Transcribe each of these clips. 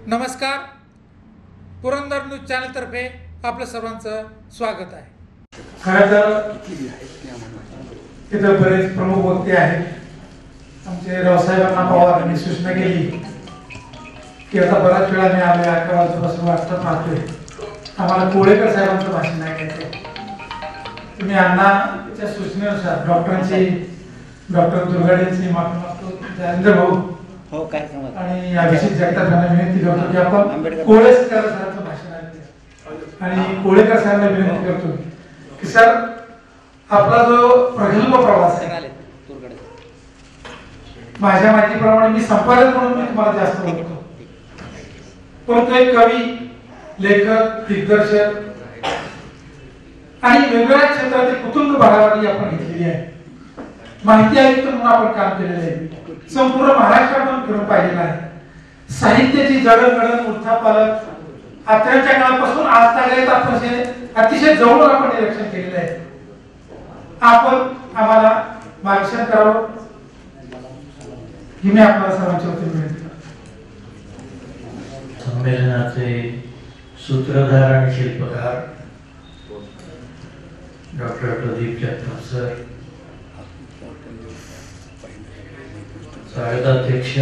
नमस्कार, Purandar news channel तर्फे आपलं सर्वांचं स्वागत आहे. खरं तर तिथं बरेच प्रमुख वक्ते आहेत. आमचे रावसाहेबांना पवार यांनी सूचना केली की आता बराच वेळा मी आलोय 11 वाजल्यापासून वाटत पाहतोय, आम्हाला कोळेकर साहेबांचं भाषण ऐकायचंय. तुम्ही अण्णा त्या सूचनेनुसार डॉक्टर दुर्गाडेंची माफी मागतो, जयेंद्र भाऊ हो काय आणि अभिषेक जगताप यांना विनंती करतो की आपण कोळेकर साहेबांचं भाषण ऐकूया. आणि कोळेकर साहेबांना विनंती करतो की सर, आपला जो प्रगल्भ प्रवास आहे, माझ्या माहितीप्रमाणे मी संपादक म्हणून मी तुम्हाला जास्त ओळखतो, परंतु एक कवी, लेखक, दिग्दर्शक आणि वेगवेगळ्या क्षेत्रातील कुटुंब भागावारी आपण घेतलेली आहे. माहिती आयुक्त म्हणून आपण काम केलेलं आहे. संपूर्ण महाराष्ट्रात आपण फिरून पाहिलेलं आहे. साहित्याची जडणघडण, उलथापालथ आताच्या काळापासून आजतागायत आपण अतिशय जवळून आपण निरीक्षण केलेलं आहे. आपण आम्हाला मार्गदर्शन करावं ही मी आपल्याला सर्वांच्या वतीने विनंती करतो. संमेलनाचे सूत्रधार आणि शिल्पकार डॉक्टर प्रदीप जगताप सर, स्वागताध्यक्ष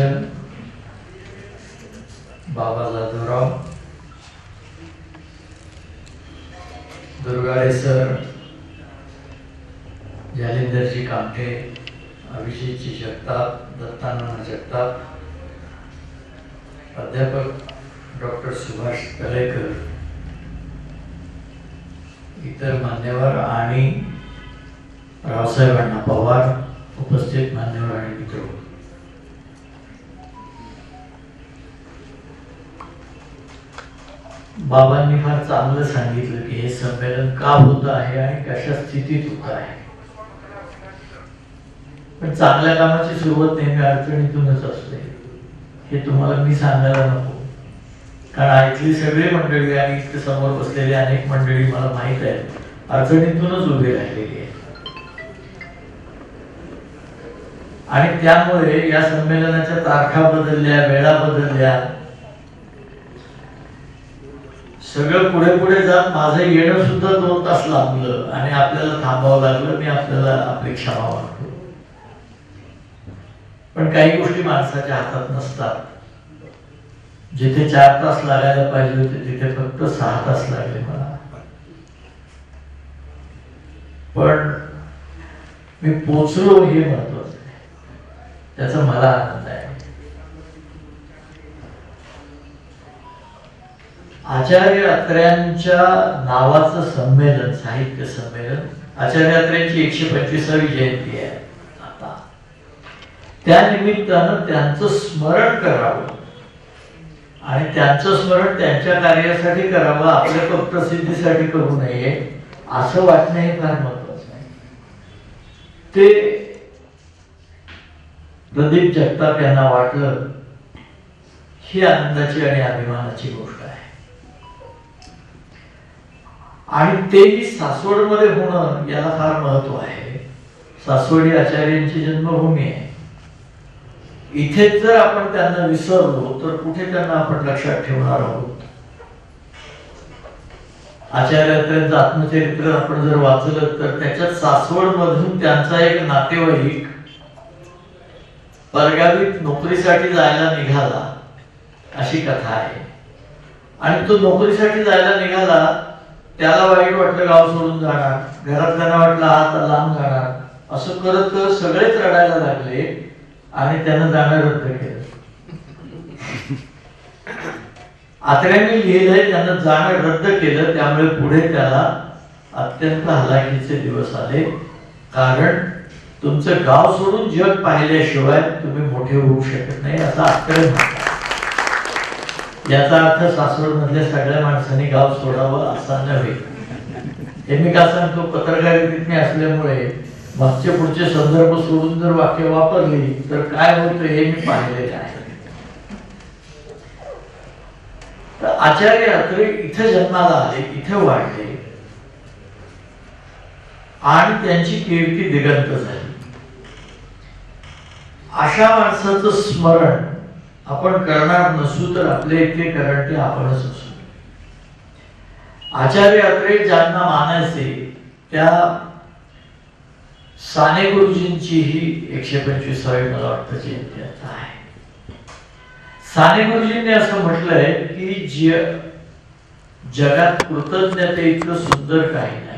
बाबा जाधवराव, दुर्गाडे सर, जालिंदरजी कामठे, अभिषेकजी जगताप, दत्तानंद जगताप, प्राध्यापक डॉक्टर सुभाष तळेकर, इतर मान्यवर आणि रावसाहेबांना पवार, उपस्थित मान्यवर आणि मित्र, बाबांनी फार चांगलं सांगितलं की हे संमेलन का होत आहे आणि कशा स्थितीत होत आहे. पण चांगल्या कामाची सुरुवात नेहमी अडचणीतूनच असते, हे तुम्हाला मी सांगायला नको, कारण इथली सगळी मंडळी आणि इथे समोर बसलेली अनेक मंडळी मला माहित आहे अडचणीतूनच उभी राहिलेली आहे. आणि त्यामुळे या संमेलनाच्या तारखा बदलल्या, वेळा बदलल्या, सगळं पुढे पुढे जात माझं येणं सुद्धा 2 तास लांबलं आणि आपल्याला थांबावं लागलं. मी आपल्याला आपली क्षमा मागतो, पण काही गोष्टी माणसाच्या हातात नसतात. जिथे 4 तास लागायला पाहिजे होते तिथे फक्त 6 तास लागले मला, पण मी पोचलो हे महत्वाचं आहे, त्याचा मला आनंद आहे. आचार्य अत्र्यांच्या नावाचं संमेलन, साहित्य संमेलन, आचार्य अत्र्यांची 125वी जयंती आहे आता, त्या निमित्तानं त्यांचं स्मरण करावं आणि त्यांचं स्मरण त्यांच्या कार्यासाठी करावं, आपल्या प्रसिद्धीसाठी करू नये असं वाटणं हे फार महत्वाचं आहे. ते प्रदीप जगताप यांना वाटलं ही आनंदाची आणि अभिमानाची गोष्ट आहे. आणि ते सासवडमध्ये होणं याला फार महत्व आहे. सासवडी आचार्यांची जन्मभूमी आहे. इथे जर आपण त्यांना विसरलो तर कुठे त्यांना आपण लक्षात ठेवणार आहोत. आचार्यांचं आत्मचरित्र आपण जर वाचलं तर त्याच्यात सासवड मधून त्यांचा एक नातेवाईक परगावीत नोकरीसाठी जायला निघाला अशी कथा आहे. आणि तो नोकरीसाठी जायला निघाला, त्याला वाईट वाटलं, गाव सोडून जाणार, घरातल्यांना वाटलं आता लांब जाणार, असं करत करत सगळेच रडायला लागले आणि त्यानं जाणं रद्द केलं. आत्र्यांनी लिहिलंय त्यानं जाणं रद्द केलं, त्यामुळे पुढे त्याला अत्यंत हलाखीचे दिवस आले, कारण तुमचं गाव सोडून जग पाहिल्याशिवाय तुम्ही मोठे होऊ शकत नाही असं आत्रे म्हणतात. याचा अर्थ सासवड मधल्या सगळ्या माणसांनी गाव सोडावं असा नव्हे. हे मी का सांगतो, पत्रकारितेत मी असल्यामुळे मागचे पुढचे संदर्भ सोडून जर वाक्य वापरली तर काय होतं हे मी पाहिलेलं आहे. तर आचार्य अत्रे इथे जन्माला आले, इथे वाढले आणि त्यांची कीर्ती दिगंत झाली. अशा माणसाचं स्मरण आपण करणार नसू तर आपले इथे करंटे आपणच असू. आचार्य अत्रे ज्यांना मानायचे त्या साने गुरुजींची ही 125वी मला वाटतं जयंती आता आहे. साने गुरुजींनी असं म्हटलंय की जगात कृतज्ञते इतकं सुंदर काही नाही.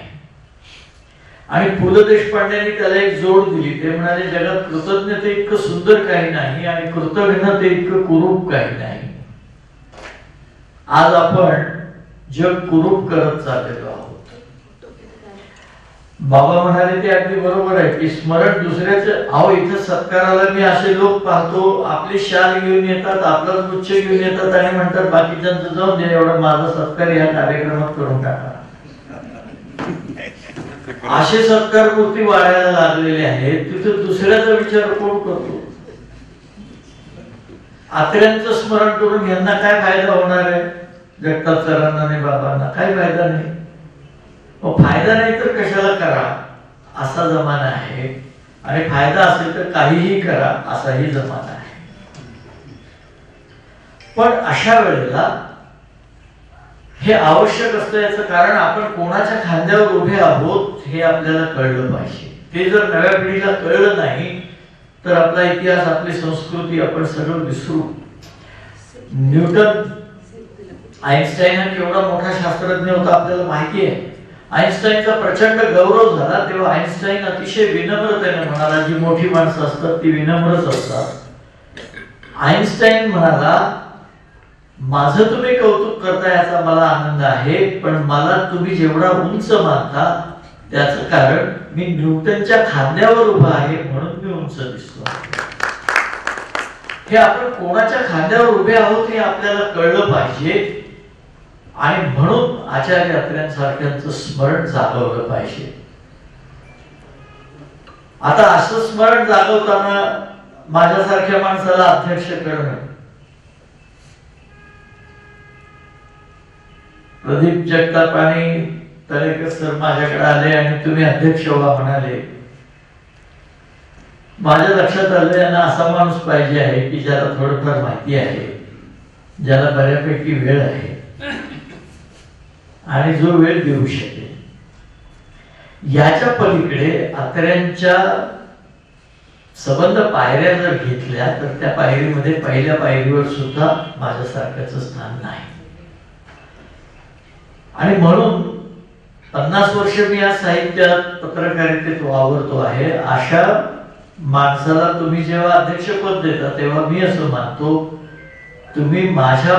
आणि पु ल देशपांडेंनी त्याला एक जोड दिली. ते म्हणाले जगात कृतज्ञते इतकं सुंदर काही नाही आणि कृतज्ञते इतकं कुरूप काही नाही. आज आपण जग कुरूप करत चाललेलो आहोत. बाबा म्हणाले ते अगदी बरोबर आहे की स्मरण दुसऱ्याचं. अहो इथं सत्काराला मी असे लोक पाहतो आपली शाल घेऊन येतात, आपला गुच्छ घेऊन येतात आणि म्हणतात बाकीच्यांचं जाऊन दे, एवढा माझा सत्कार या कार्यक्रमात करून टाका. असे सत्कार मूर्ती वाढायला लागलेले आहेत. तिथे दुसऱ्याचा विचार कोण करतो? आत्र्यांचं स्मरण करून यांना काय फायदा होणार आहे? जगताप सरांना आणि बाबांना काही फायदा नाही. फायदा नाही तर कशाला करा असा जमाना आहे. आणि फायदा असेल तर काहीही करा असाही जमाना आहे. पण अशा वेळेला हे आवश्यक असतं. याचं कारण आपण कोणाच्या खांद्यावर उभे आहोत हे आपल्याला कळलं पाहिजे. ते जर नव्या पिढीला कळलं नाही तर आपला इतिहास, आपली संस्कृती आपण सगळं विसरू. न्यूटन, आईन्स्टाईन हा केवढा मोठा शास्त्रज्ञ होता आपल्याला माहिती आहे. आईन्स्टाईनचा प्रचंड गौरव झाला तेव्हा आईन्स्टाईन अतिशय विनम्रतेने म्हणाला, जी मोठी माणसं असतात ती विनम्रच असतात. आईन्स्टाईन म्हणाला माझं तुम्ही कौतुक करता याचा मला आनंद आहे, पण मला तुम्ही जेवढा उंच मानता त्याचं कारण मी न्यूटनच्या खांद्यावर उभा आहे म्हणून मी उंच दिसतो. हे आपण कोणाच्या खांद्यावर उभे आहोत हे आपल्याला कळलं पाहिजे. आणि म्हणून आचार्य अत्र्यांसारख्यांचं स्मरण जागवलं पाहिजे. आता असं स्मरण जागवताना माझ्यासारख्या माणसाला अध्यक्ष करणं. प्रदीप जगताप आणि तळेकर सर माझ्याकडे आले आणि तुम्ही अध्यक्ष व्हा म्हणाले. माझ्या लक्षात आलं यांना असा माणूस पाहिजे आहे की ज्याला थोडंफार माहिती आहे, ज्याला बऱ्यापैकी वेळ आहे आणि जो वेळ देऊ शकेल. याच्या पलीकडे अत्र्यांच्या संबंध पायऱ्या जर घेतल्या तर त्या पायरीमध्ये पहिल्या पायरीवर सुद्धा माझ्यासारख्याचं स्थान नाही. आणि म्हणून 50 वर्ष मी या साहित्यात पत्रकारितेत वावरतो आहे. अशा माणसाला तुम्ही जेव्हा अध्यक्षपद देता तेव्हा मी असं मानतो तुम्ही माझ्या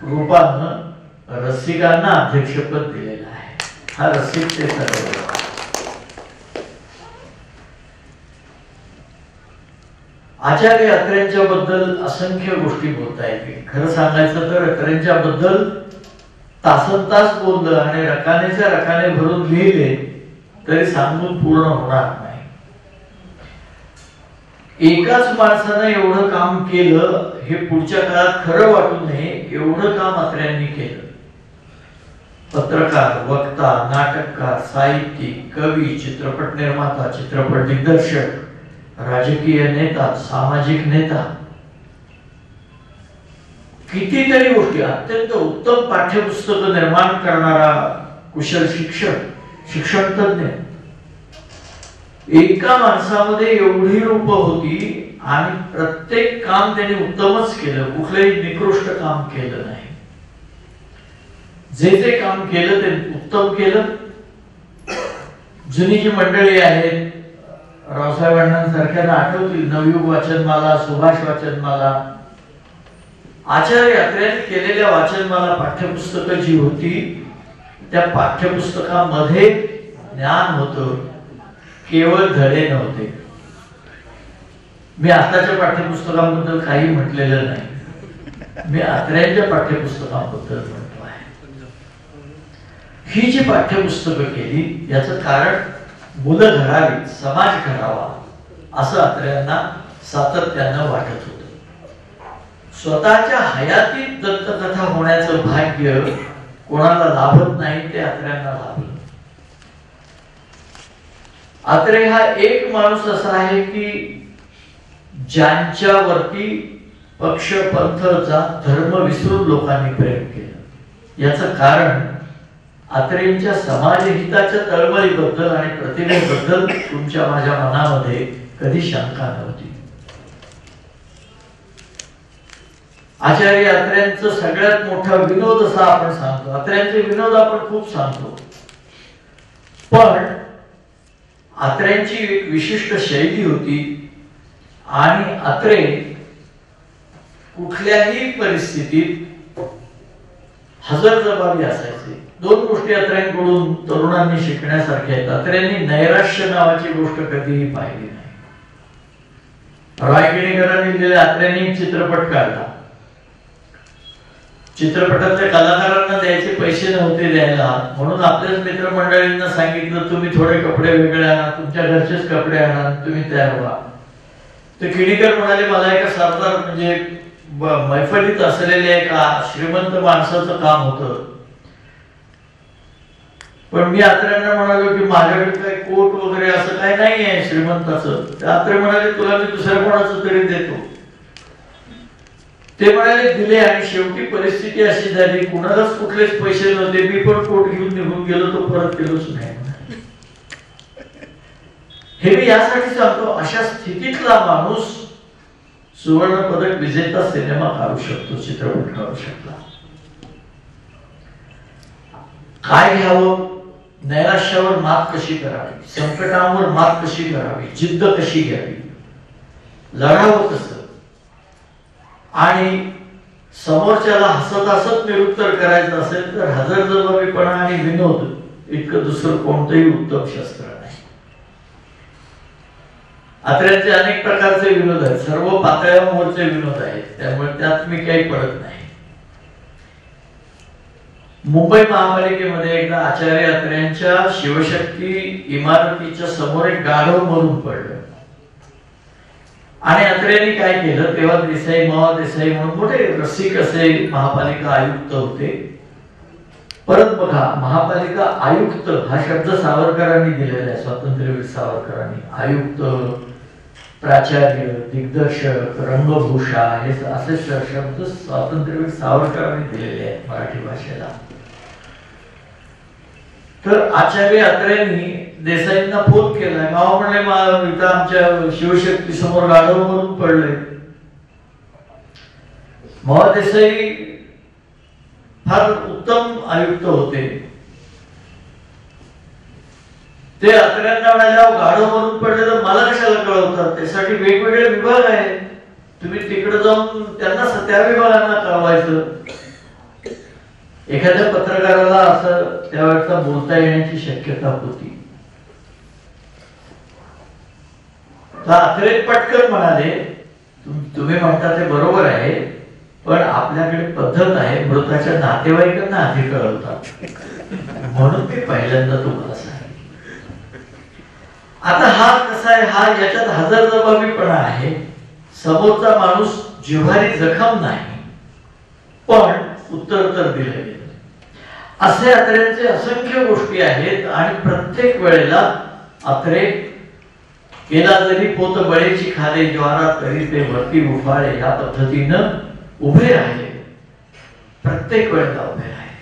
रूपानं रसिकांना अध्यक्षपद दिलेलं आहे. हा रसिकतेचा गौरव. आचार्य अत्र्यांच्या बद्दल असंख्य गोष्टी बोलता येतील. खरं सांगायचं तर अत्र्यांच्या बद्दल तासनतास बोललं आणि रकानेच्या रकाने भरून लिहिले तरी सांगून पूर्ण होणार नाही. एकाच माणसानं एवढं काम केलं हे पुढच्या काळात खरं वाटू नये एवढं काम अत्र्यांनी केलं. पत्रकार, वक्ता, नाटककार, साहित्यिक, कवी, चित्रपट निर्माता, चित्रपट दिग्दर्शक, राजकीय नेता, सामाजिक नेता, कितीतरी गोष्टी. अत्यंत उत्तम पाठ्यपुस्तक निर्माण करणारा कुशल शिक्षक, शिक्षण तज्ञ. एका माणसामध्ये एवढी रूप होती आणि प्रत्येक काम त्यांनी उत्तमच केलं. कुठलंही निकृष्ट काम केलं नाही. जे जे काम केलं ते उत्तम केलं. जुनी जी मंडळी आहेत रावसाहेब अण्णांसारख्यांना आठवतील नवयुग वाचनमाला, सुभाष वाचनमाला. आचार्य अत्र्यांनी केलेल्या वाचनमाला पाठ्यपुस्तकं जी होती त्या पाठ्यपुस्तकामध्ये ज्ञान होतं, केवळ धडे नव्हते. मी आताच्या पाठ्यपुस्तकांबद्दल काही म्हटलेलं नाही. मी अत्र्यांच्या पाठ्यपुस्तकांबद्दल म्हणतो आहे. ही जी पाठ्यपुस्तकं केली याचं कारण मुलं घडावी, समाज घडावा असं अत्र्यांना सातत्यानं वाटत होतं. स्वतःच्या हयातीत दंतकथा होण्याचं भाग्य कोणाला लाभत नाही, ते अत्र्यांना लाभलं. अत्रे हा एक माणूस असा आहे की ज्यांच्यावरती पक्ष पंथ जात धर्म विसरून लोकांनी प्रेम केलं. याचं कारण अत्रेंच्या समाजहिताच्या तळमळीबद्दल आणि प्रतिमेबद्दल तुमच्या माझ्या मनामध्ये कधी शंका नव्हती. आचार्य अत्र्यांचं सगळ्यात मोठा विनोद असा आपण सांगतो, अत्र्यांचे विनोद आपण खूप सांगतो, पण अत्र्यांची एक विशिष्ट शैली होती आणि अत्रे कुठल्याही परिस्थितीत हजरजबाबी असायचे. दोन गोष्टी अत्र्यांकडून तरुणांनी शिकण्यासारख्या आहेत. अत्र्यांनी नैराश्य नावाची गोष्ट कधीही पाहिली नाही. रॉय किणीकरांनी दिलेल्या अत्र्यांनी चित्रपट काढला. चित्रपटातल्या कलाकारांना द्यायचे पैसे नव्हते द्यायला, म्हणून आपल्याच मित्रमंडळींना सांगितलं तुम्ही थोडे कपडे वेगळे आणा, तुमच्या घरचेच कपडे आणा, तुम्ही तयार व्हा. ते किणीकर म्हणाले मला एका सरदार म्हणजे मैफलीत असलेल्या एका श्रीमंत माणसाचं काम होतं, पण मी अत्र्यांना म्हणालो की माझ्याकडे काही कोट वगैरे असं काही नाही आहे श्रीमंताचं. ते अत्रे म्हणाले तुला मी दुसऱ्या कोणाचं तरी देतो. ते म्हणाले दिले आणि शेवटी परिस्थिती अशी झाली कुणालाच कुठलेच पैसे नव्हते. मी पण कोट घेऊन निघून गेलो, तो परत केलोच नाही. हे मी यासाठी सांगतो, अशा स्थितीतला माणूस सुवर्ण पदक विजेता सिनेमा काढू शकतो, चित्रपट काढू शकला. काय घ्यावं, नैराश्यावर मात कशी करावी, संकटांवर मात कशी करावी, जिद्द कशी घ्यावी, लढावं कसं, आणि समोरच्याला हसत हसत निरुत्तर करायचं असेल तर हजरजबाबीपणा आणि विनोद इतकं दुसरं कोणतंही उत्तम शस्त्र नाही. अत्र्यांचे अनेक प्रकारचे विनोद आहेत, सर्व पातळ्यांवरचे विनोद आहेत, त्यामुळे त्यात मी काही पडत नाही. मुंबई महापालिकेमध्ये एकदा आचार्य अत्र्यांच्या शिवशक्ती इमारतीच्या समोर एक गाढव मरून पडलं आणि अत्र्यांनी काय केलं, तेव्हा देसाई मावा देसाई म्हणून मोठे रसिक असे महापालिका आयुक्त होते. परत बघा, महापालिका आयुक्त हा शब्द सावरकरांनी दिलेला आहे, स्वातंत्र्यवीर सावरकरांनी. आयुक्त, प्राचार्य, दिग्दर्शक, रंगभूषा हे असे शब्द स्वातंत्र्यवीर सावरकरांनी दिलेले आहेत मराठी भाषेला. तर आचार्य अत्र्यांनी देसाईंना फोन केला, गाव म्हणले इथं आमच्या शिवशक्ती समोर गाढव म्हणून पडले. मावा देसाई फार उत्तम आयुक्त होते. ते अत्र्यांना म्हणाले गाढव म्हणून पडले तर मला कशाला कळवतात, त्यासाठी वेगवेगळे विभाग आहेत, तुम्ही तिकडे जाऊन त्यांना त्या विभागांना कळवायचं. एखाद्या पत्रकाराला असं त्यावेळेला बोलता येण्याची शक्यता होती. अत्रे पटकन म्हणाले तुम्ही म्हणता ते बरोबर आहे, पण आपल्याकडे पद्धत आहे मृताच्या नातेवाईकांना आधी कळवतात, म्हणून मी पहिल्यांदा तुम्हाला सांगितलं. आता हा कसा आहे, हा याच्यात हजरजबाबीपणा आहे. समोरचा माणूस जिव्हारी जखम नाही, पण उत्तर तर दिलं गेलं. असे अत्र्यांचे असंख्य गोष्टी आहेत आणि प्रत्येक वेळेला अत्रे केला जरी पोत बळेची खाले ज्वारा तरी ते वरती उफाळे या पद्धतीनं उभे राहिले, प्रत्येक वेळेला उभे राहिले.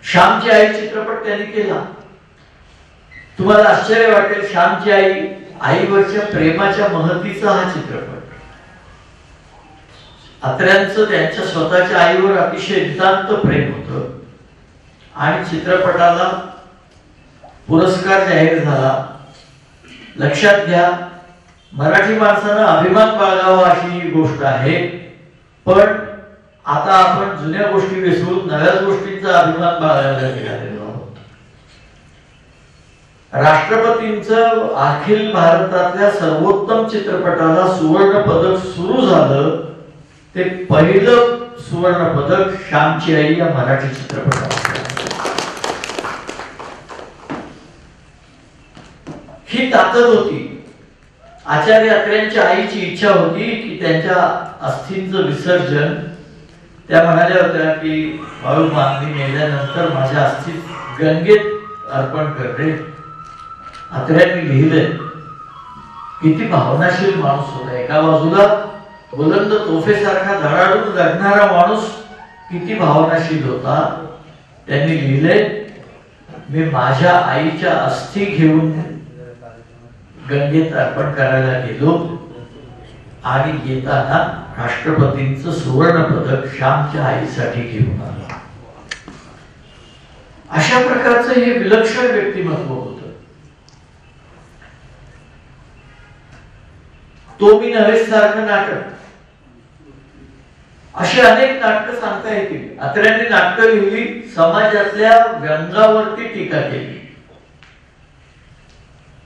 श्यामची आई चित्रपट त्यांनी केला. तुम्हाला आश्चर्य वाटेल, श्यामची आई, आईवरच्या प्रेमाच्या महतीचा हा चित्रपट. अत्र्यांचं त्यांच्या स्वतःच्या आईवर अतिशय नितांत प्रेम होतं आणि चित्रपटाला पुरस्कार जाहीर झाला. लक्षात घ्या, मराठी माणसानं अभिमान बाळगावा अशी ही गोष्ट आहे, पण आता आपण जुन्या गोष्टी विसरून नव्याच गोष्टींचा अभिमान बाळगायला निघालेलो आहोत. राष्ट्रपतींचं अखिल भारतातल्या सर्वोत्तम चित्रपटाला सुवर्ण पदक सुरू झालं, ते पहिलं सुवर्ण पदक श्यामची आई या मराठी चित्रपटाला. ही ताकद होती. आचार्य अत्र्यांच्या आईची इच्छा होती की त्यांच्या अस्थींचं विसर्जन, त्या म्हणाल्या होत्या की बाळूमा मी मेल्यानंतर माझ्या अस्थी गंगेत अर्पण करते. अत्र्यांनी लिहिलंय, किती भावनाशील माणूस होता. एका बाजूला बुलंद तोफेसारखा धडाडून लढणारा माणूस किती भावनाशील होता. त्यांनी लिहिले, मी माझ्या आईच्या अस्थी घेऊन गंगेत अर्पण करायला गेलो आणि येताना राष्ट्रपतींचं सुवर्ण पदक श्यामच्या आईसाठी घेऊन आलो. अशा प्रकारचं हे विलक्षण व्यक्तिमत्व होतं. तो मी नव्हे सारखं नाटक, अशी अनेक नाटकं सांगता येतील. अत्र्यांनी नाटकं लिहिली, समाजातल्या व्यंगावरती टीका केली.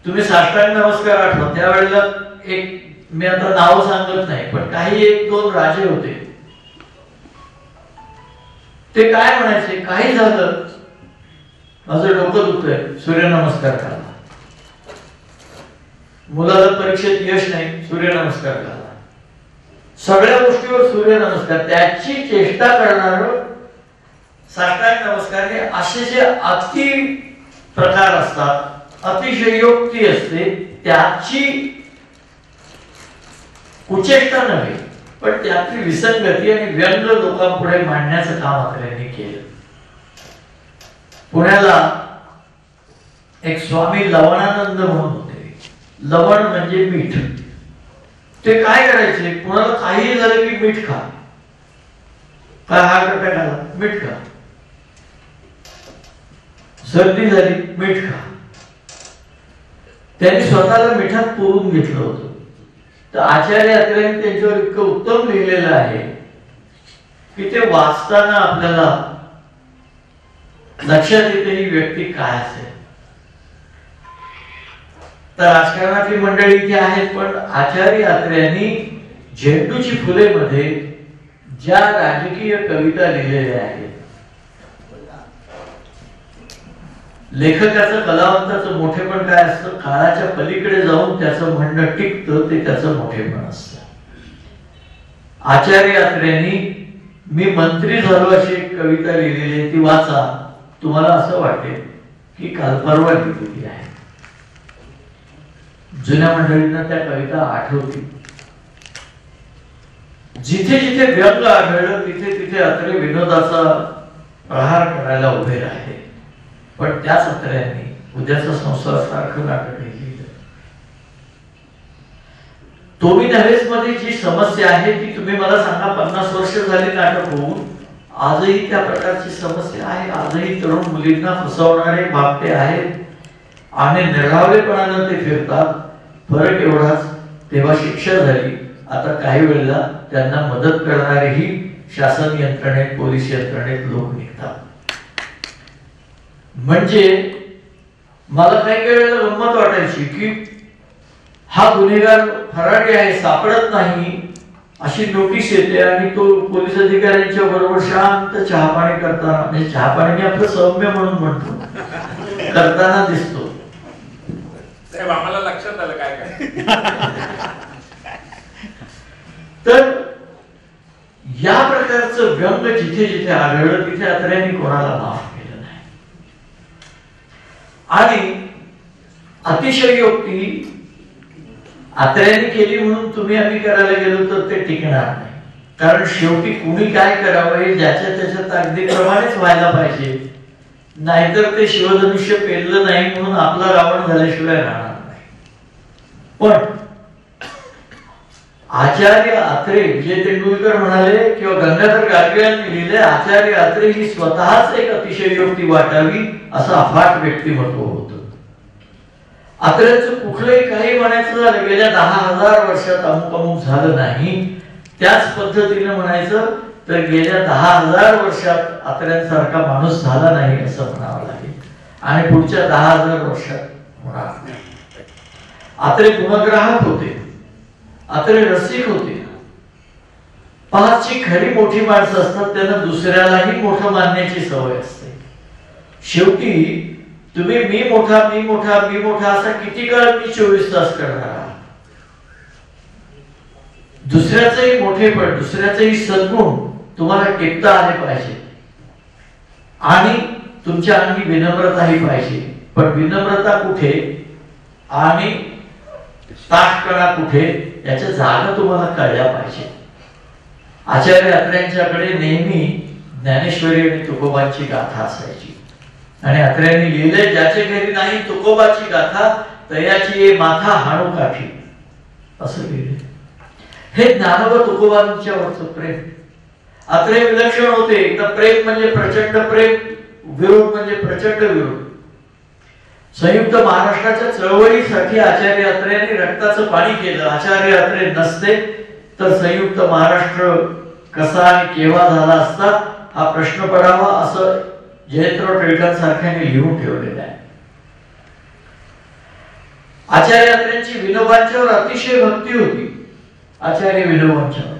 तुम्ही साष्टांग नमस्कार आठवा, त्यावेळेला एक, मी आता नाव सांगत नाही, पण काही एक दोन राजे होते. ते काय म्हणायचे, काही झालं, माझं डोकं दुखतंय, सूर्यनमस्कार करा. मुलाला परीक्षेत यश नाही, सूर्यनमस्कार करा. सगळ्या गोष्टीवर सूर्यनमस्कार. त्याची चेष्टा करणार साष्टांग नमस्कार. हे असे जे अति प्रकार असतात, अतिशयोक्ती असते, त्याची कुचेष्टा नव्हे, पण त्यातली विसंगती आणि व्यंग लोकांपुढे मांडण्याचं काम अत्र्यांनी केलं. पुण्याला एक स्वामी लवणानंद म्हणून होते. लवण म्हणजे मीठ. ते काय करायचे, कुणाला काही झालं की मीठ खा, काय हार्ट अटॅक आला, मीठ खा, सर्दी झाली, मीठ खा. त्यांनी स्वतःला मिठात पुरून घेतलं होतं. तर आचार्य अत्र्यांनी त्यांच्यावर इतकं उत्तम लिहिलेलं आहे की ते वाचताना आपल्याला लक्षात येते ही व्यक्ती काय असेल. तर राजकारणातली मंडळी इथे आहेत, पण आचार्य अत्र्यांनी झेंडूची फुले मध्ये ज्या राजकीय कविता लिहिलेल्या आहेत, लेखकाचं कलावंताचं मोठेपण काय असतं, काळाच्या पलीकडे जाऊन त्याचं म्हणणं टिकतं, ते त्याचं मोठेपण असतं. आचार्य अत्र्यांनी मी मंत्री झालो अशी एक कविता लिहिलेली आहे, ती वाचा, तुम्हाला असं वाटेल की काल परवा लिहिलेली आहे. जुन्या मंडळींना त्या कविता आठवतील. जिथे जिथे व्यंग आढळलं तिथे तिथे अत्रे विनोदाचा प्रहार करायला उभे राहिले. पण त्याच अत्र्यांनी उद्याचा संसार सारखं नाटक लिहिलं. तुम्ही नव्हेच मध्ये जी समस्या आहे ती तुम्ही मला सांगा, 50 वर्ष झाली नाटक होऊन आजही त्या प्रकारची समस्या आहे. आजही तरुण मुलींना फसवणारे भापटे आहेत आणि निर्धावलेपणानं ते फिरतात. फरक एवढाच, तेव्हा शिक्षा झाली, आता काही वेळेला त्यांना मदत करणारेही शासन यंत्रणेत, पोलीस यंत्रणेत लोक निघतात. म्हणजे मला काही वेळेला गंमत वाटायची की हा गुन्हेगार फरारी आहे, सापडत नाही, अशी नोटीस येते आणि तो पोलीस अधिकाऱ्यांच्या बरोबर शांत चहापाणी करताना, म्हणजे चहापाणी मी आपलं सौम्य म्हणून म्हणतो, करताना दिसतो. आम्हाला लक्षात आलं काय काय. तर या प्रकारचं व्यंग जिथे जिथे आढळलं तिथे अत्र्यांनी कोणाला माफ केलं नाही. आणि अतिशयोक्ती अत्र्यांनी केली म्हणून तुम्ही आम्ही करायला गेलो तर ते टिकणार नाही. कारण शेवटी कुणी काय करावं हे ज्याच्या त्याच्या ताकदीप्रमाणेच व्हायला पाहिजे. नाहीतर ते शिवधनुष्य पेललं नाही म्हणून आपला रावण झाल्याशिवाय राहणार नाही. पण आचार्य अत्रे, विजय तेंडुलकर म्हणाले किंवा गंगाधर गाडगे यांनी लिहिले, आचार्य अत्रे ही स्वतःच एक अतिशयोक्ती वाटावी असं अफाट व्यक्तिमत्व होतं. अत्र्यांचं कुठलंही काही म्हणायचं झालं गेल्या 10,000 वर्षात अमुक अमुक झालं नाही, त्याच पद्धतीने म्हणायचं तर गेल्या 10,000 वर्षात अत्र्यांसारखा माणूस झाला नाही असं म्हणावं लागेल आणि पुढच्या 10,000 वर्षात होणार नाही. अत्रे गुणग्राहक होते, अत्रे रसिक होते. पाचची खरी मोठी माणसं असतात त्यांना दुसऱ्यालाही मोठं मानण्याची सवय असते. शेवटी तुम्ही मी मोठा मी मोठा मी मोठा असा किती काळ मी 24 तास करणार. दुसऱ्याचंही मोठेपण, दुसऱ्याचंही सद्गुण तुम्हाला टेकता आले पाहिजे आणि तुमच्या अंगी विनम्रताही पाहिजे. पण विनम्रता कुठे आणि ताठपणा कुठे याच्या जागा तुम्हाला कळल्या पाहिजे. आचार्य अत्र्यांच्याकडे नेहमी ज्ञानेश्वरी आणि तुकोबांची गाथा असायची आणि अत्र्यांनी लिहिले, ज्याचे घरी नाही तुकोबाची गाथा तयाची ये माथा हाणू काठी, असं लिहिले. हे ज्ञानोबा तुकोबांच्यावरचं प्रेम. अत्रे विलक्षण होते. एकदा प्रेम म्हणजे प्रचंड प्रेम, विरोध म्हणजे प्रचंड विरोध. संयुक्त महाराष्ट्राच्या चळवळीसाठी आचार्य अत्र्यांनी रक्ताचं पाणी केलं. आचार्य अत्रे नसते तर संयुक्त महाराष्ट्र कसा आणि केव्हा झाला असता हा प्रश्न पडावा, असं जयंतराव टिळकांसारख्यांनी लिहून ठेवलेलं आहे. आचार्य अत्र्यांची विनोबांच्यावर अतिशय भक्ती होती. आचार्य विनोबांच्यावर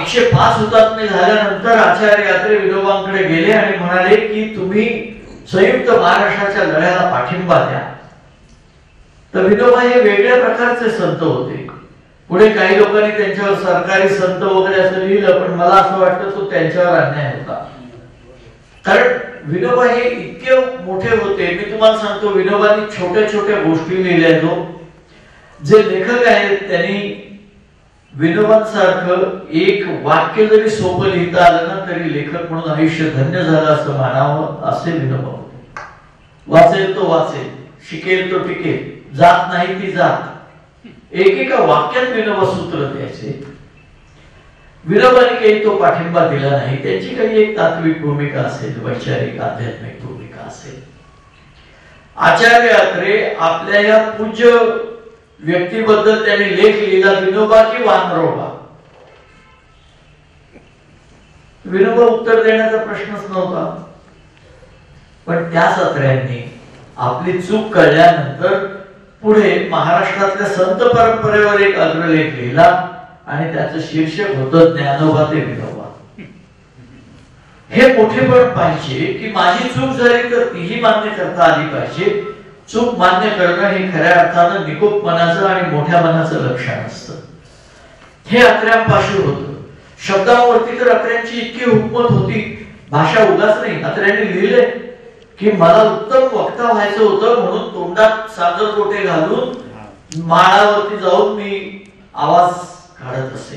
105 हुतात्मे झाल्यानंतर आचार्य अत्रे विनोबांकडे गेले आणि म्हणाले की तुम्ही संयुक्त महाराष्ट्राच्या लढ्याला पाठिंबा द्या. तर विनोबा हे वेगळ्या प्रकारचे संत होते. पुढे काही लोकांनी त्यांच्यावर सरकारी संत वगैरे असं लिहिलं, पण मला असं वाटतं तो त्यांच्यावर अन्याय होता. कारण विनोबा हे इतके मोठे होते. मी तुम्हाला सांगतो, विनोबांनी छोट्या छोट्या गोष्टी लिहिल्या. जे लेखक आहेत त्यांनी विनोबांसारखं एक वाक्य जरी सोपं लिहिता आलं ना तरी लेखक म्हणून आयुष्य धन्य झालं असं मानावं, असे विनोबा होते. वाचेल तो वाचेल, शिकेल तो टिकेल, जात नाही ती जात, एकेका वाक्यात विनोबा सूत्र द्यायचे. विनोबाने काही तो पाठिंबा दिला नाही. त्यांची काही एक तात्विक भूमिका असेल, वैचारिक आध्यात्मिक भूमिका असेल. आचार्य अत्रे आपल्या या पूज्य व्यक्तीबद्दल त्यांनी लेख लिहिला, विनोबा की वानरोबा. विनोबा उत्तर देण्याचा प्रश्नच नव्हता. पण त्याच अत्र्यांनी आपली चूक कळल्यानंतर पुढे महाराष्ट्रातल्या संत परंपरेवर एक अग्रलेख लिहिला आणि त्याचं शीर्षक होतं ज्ञानोबा ते विनोबा. हे मोठेपण पाहिजे की माझी चूक झाली तर तीही मान्य करता आली पाहिजे. चूक मान्य करणं हे खऱ्या अर्थानं निकोप मनाचं आणि मोठ्या मनाचं लक्षण असतं. हे अत्र्यांपाशी होतं. शब्दांवरती तर अत्र्यांची इतकी हुकमत होती, भाषा उगाच नाही. अत्र्यांनी लिहिले की मला उत्तम वक्ता व्हायचं होतं म्हणून तोंडात सादर कोटे घालून माळावरती जाऊन मी आवाज काढत असे.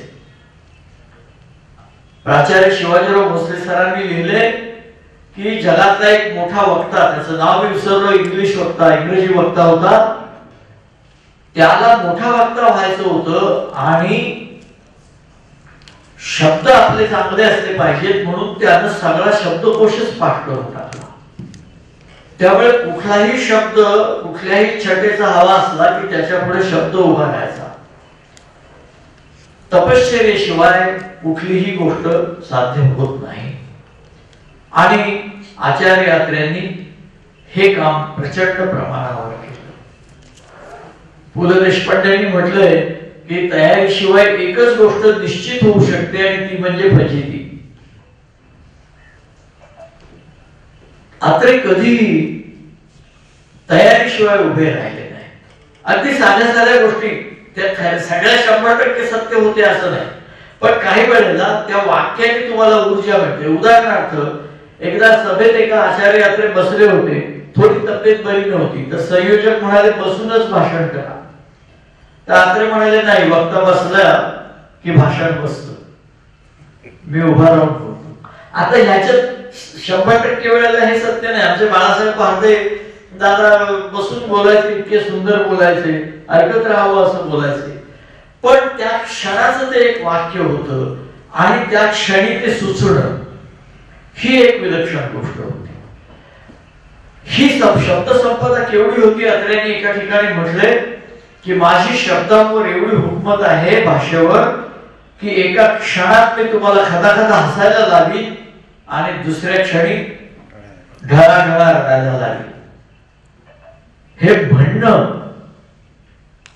प्राचार्य शिवाजीराव भोसले सरांनी लिहिले की जगातला एक मोठा वक्ता, त्याचं नाव मी विसरलो, इंग्लिश वक्ता, इंग्रजी वक्ता होता, त्याला मोठा वक्ता व्हायचं होतं आणि शब्द आपले चांगले असले पाहिजेत म्हणून त्यानं सगळा शब्दकोशच पाठ करून टाकला. त्यामुळे कुठलाही शब्द कुठल्याही छटेचा हवा असला की त्याच्या पुढे शब्द उभा राहायचा. तपश्चर्येशिवाय कुठलीही गोष्ट साध्य होत नाही. आणि आचार्य अत्र्यांनी हे काम प्रचंड प्रमाणावर केलं. पु ल देशपांडेंनी म्हटलंय की तयारीशिवाय एकच गोष्ट निश्चित होऊ शकते आणि ती म्हणजे फजिती. अत्रे कधी तयारीशिवाय उभे राहिले नाही. अगदी साध्या साध्या गोष्टी त्या सगळ्या 100% सत्य होते असं नाही, पण काही वेळेला त्या वाक्याने तुम्हाला ऊर्जा मिळते. उदाहरणार्थ एकदा सभेत एका आचार्य अत्रे बसले होते, थोडी तब्येत बरी नव्हती, तर संयोजक म्हणाले बसूनच भाषण करा. तर अत्रे म्हणाले नाही, वक्ता बसला की भाषण बसतं, मी उभा राहून बोलतो. आता ह्याच्यात 100% वेळेला हे सत्य नाही. आमचे बाळासाहेब भारदे दादा बसून बोलायचे, इतके सुंदर बोलायचे, ऐकत राहावं असं बोलायचे, पण त्या क्षणाचं ते एक वाक्य होतं आणि त्या क्षणी ते सुचणं ही एक विलक्षण गोष्ट होती. ही शब्द संपदा केवढी होती. अत्र्यांनी एका ठिकाणी म्हटले की माझी शब्दांवर एवढी हुकमत आहे भाषेवर की एका क्षणात मी तुम्हाला खदाखदा हसायला लागली आणि दुसऱ्या क्षणी ढळाढळा रडायला लागली. हे म्हणणं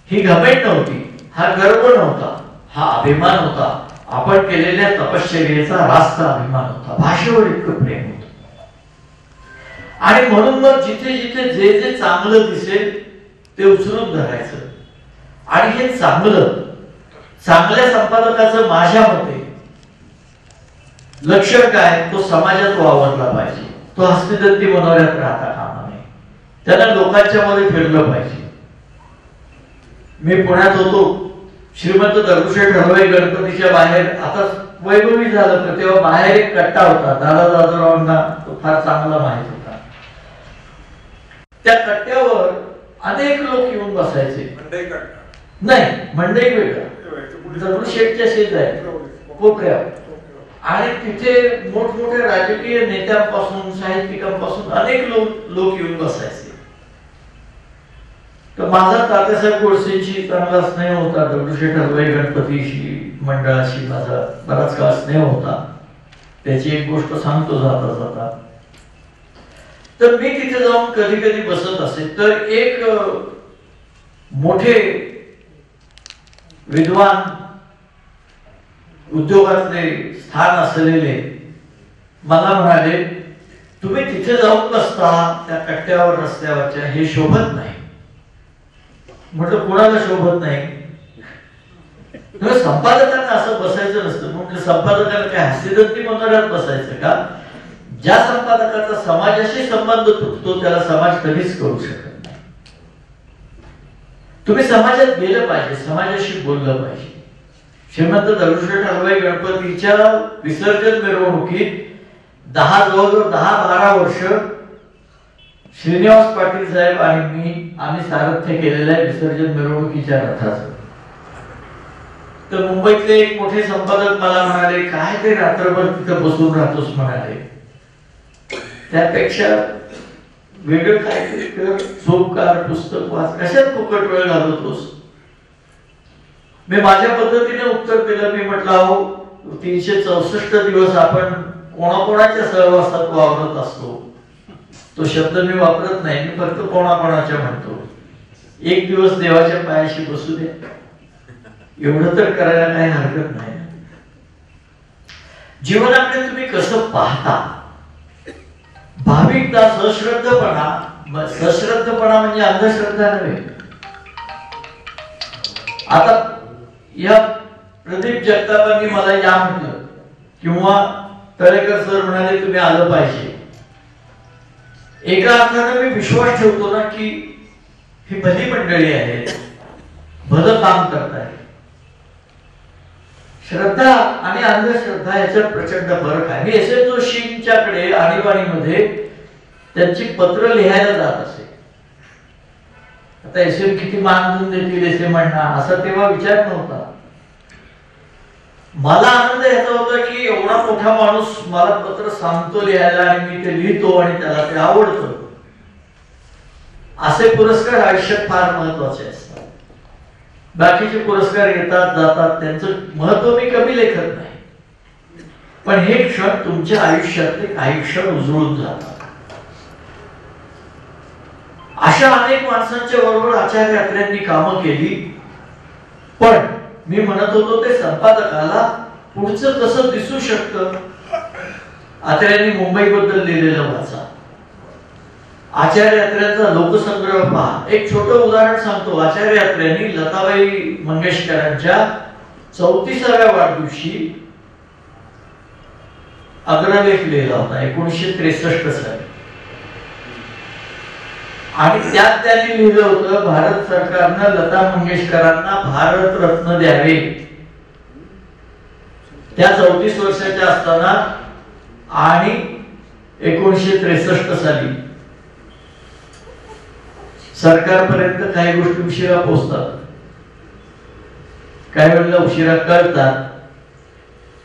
ही घमेंड नव्हती, हा गर्व नव्हता, हा अभिमान होता. आपण केलेल्या तपश्चर्येचा रास्त अभिमान होता. भाषेवर इतकं प्रेम होतं. आणि म्हणून मग जिथे जिथे जे जे चांगलं दिसेल ते उचलून धरायचं. आणि हे चांगल्या संपादकाचं माझ्या मते लक्षण काय, तो समाजात वावरला पाहिजे. तो हस्तिदंती मनोऱ्यात राहता कामा नये. त्याला लोकांच्या मध्ये फिरलं पाहिजे. मी पुण्यात होतो श्रीमंत दगडूशेठ हलवाई गणपतीच्या बाहेर आता वैभवी झालं तर तेव्हा बाहेर एक कट्टा होता. दादा दादारावांना तो फार चांगला माहित होता. त्या कट्ट्यावर अनेक लोक येऊन बसायचे. मंडई कट्टा नाही, मंडई वेगळं, दगडूशेठच्या शेजारी कोपऱ्यावर. आणि तिथे मोठमोठ्या राजकीय नेत्यांपासून साहित्यिकांपासून अनेक लोक येऊन बसायचे. तर माझा तात्यासाहेब गोडसेंशी चांगला स्नेह होता. दगडूशेठ हलवाई गणपतीशी मंडळाशी माझा बराच काळ स्नेह होता. त्याची एक गोष्ट सांगतो जाता जाता. तर मी तिथे जाऊन कधी कधी बसत असे तर एक मोठे विद्वान उद्योगातले स्थान असलेले मला म्हणाले, तुम्ही तिथे जाऊन बसता त्या कट्ट्यावर रस्त्यावरच्या, हे शोभत नाही. म्हटलं कोणाला शोभत नाही? संपादकांना असं बसायचं नसतं. म्हटलं संपादकांना काय हस्तिदंती मंदिरात बसायचं का? ज्या संपादकाचा समाजाशी संबंध तुटतो त्याला समाज कधीच करू शकत नाही. तुम्ही समाजात गेलं पाहिजे, समाजाशी बोललं पाहिजे. श्रीमंत दगडूशेठ हलवाई गणपतीच्या विसर्जन मिरवणुकीत जवळजवळ 10-12 वर्ष श्रीनिवास पाटील साहेब आणि आम्ही सारथ्य केलेलं आहे विसर्जन मिरवणुकीच्या रथाचं. तर मुंबईतले एक मोठे संपादक मला म्हणाले, काय ते रात्रभर तिथं बसून राहतोस म्हणाले, त्यापेक्षा वेगळं काय कर, झोपकार, पुस्तक वाच, कशात फुकट वेळ घालवतोस? मी माझ्या पद्धतीने उत्तर दिलं. मी म्हटलं, अहो 364 दिवस आपण कोणाकोणाच्या सहवासात वावरत असतो. तो शब्द मी वापरत नाही, मी फक्त कोणाकोणाच्या म्हणतो. एक दिवस देवाच्या पायाशी बसू दे, एवढं तर करायला काही हरकत नाही. जीवनाकडे तुम्ही कसं पाहता? भाविकता, सश्रद्धपणा म्हणजे अंधश्रद्धा नव्हे. आता या प्रदीप जगतापांनी मला या म्हटलं किंवा तळेकर सर म्हणाले तुम्ही आलं पाहिजे. एका अर्थाने मी विश्वास ठेवतो ना की ही भली मंडळी आहेत, भलं काम करताय. श्रद्धा आणि अंधश्रद्धा याच्यात प्रचंड फरक आहे. मी एस एस जोशींच्याकडे आणीबाणीमध्ये त्यांची पत्र लिहायला जात असे. आता एस एम किती मानधन देतील एस एम अण्णा, असा तेव्हा विचार नव्हता. मला आनंद याचा होता की एवढा मोठा माणूस मला पत्र सांगतो लिहायला आणि मी ते लिहितो आणि त्याला ते आवडतं. असे पुरस्कार आयुष्यात फार महत्वाचे असतात. बाकीचे पुरस्कार येतात जातात, त्यांचं महत्व मी कमी लेखत नाही, पण हे क्षण तुमच्या आयुष्यातले काही क्षण उजळून जातात. अशा अनेक माणसांच्या बरोबर आचार्य अत्र्यांनी कामं केली. पण मी म्हणत होतो ते संपादकाला पुढचं कसं दिसू शकतं. आचार्यांनी मुंबईबद्दल लिहिलेलं वाचा, आचार्य अत्र्यांचा लोकसंग्रह पहा. एक छोटं उदाहरण सांगतो. आचार्य अत्र्यांनी लताबाई मंगेशकरांच्या 34व्या वाढदिवशी अग्रलेख लिहिला होता 1963 साली. आणि त्यात त्यांनी लिहिलं होतं, भारत सरकारनं लता मंगेशकरांना भारत रत्न द्यावे. त्या 34 वर्षाच्या असताना आणि 1963 साली सरकारपर्यंत काही गोष्टी उशिरा पोहोचतात, काही वेळेला उशिरा कळतात.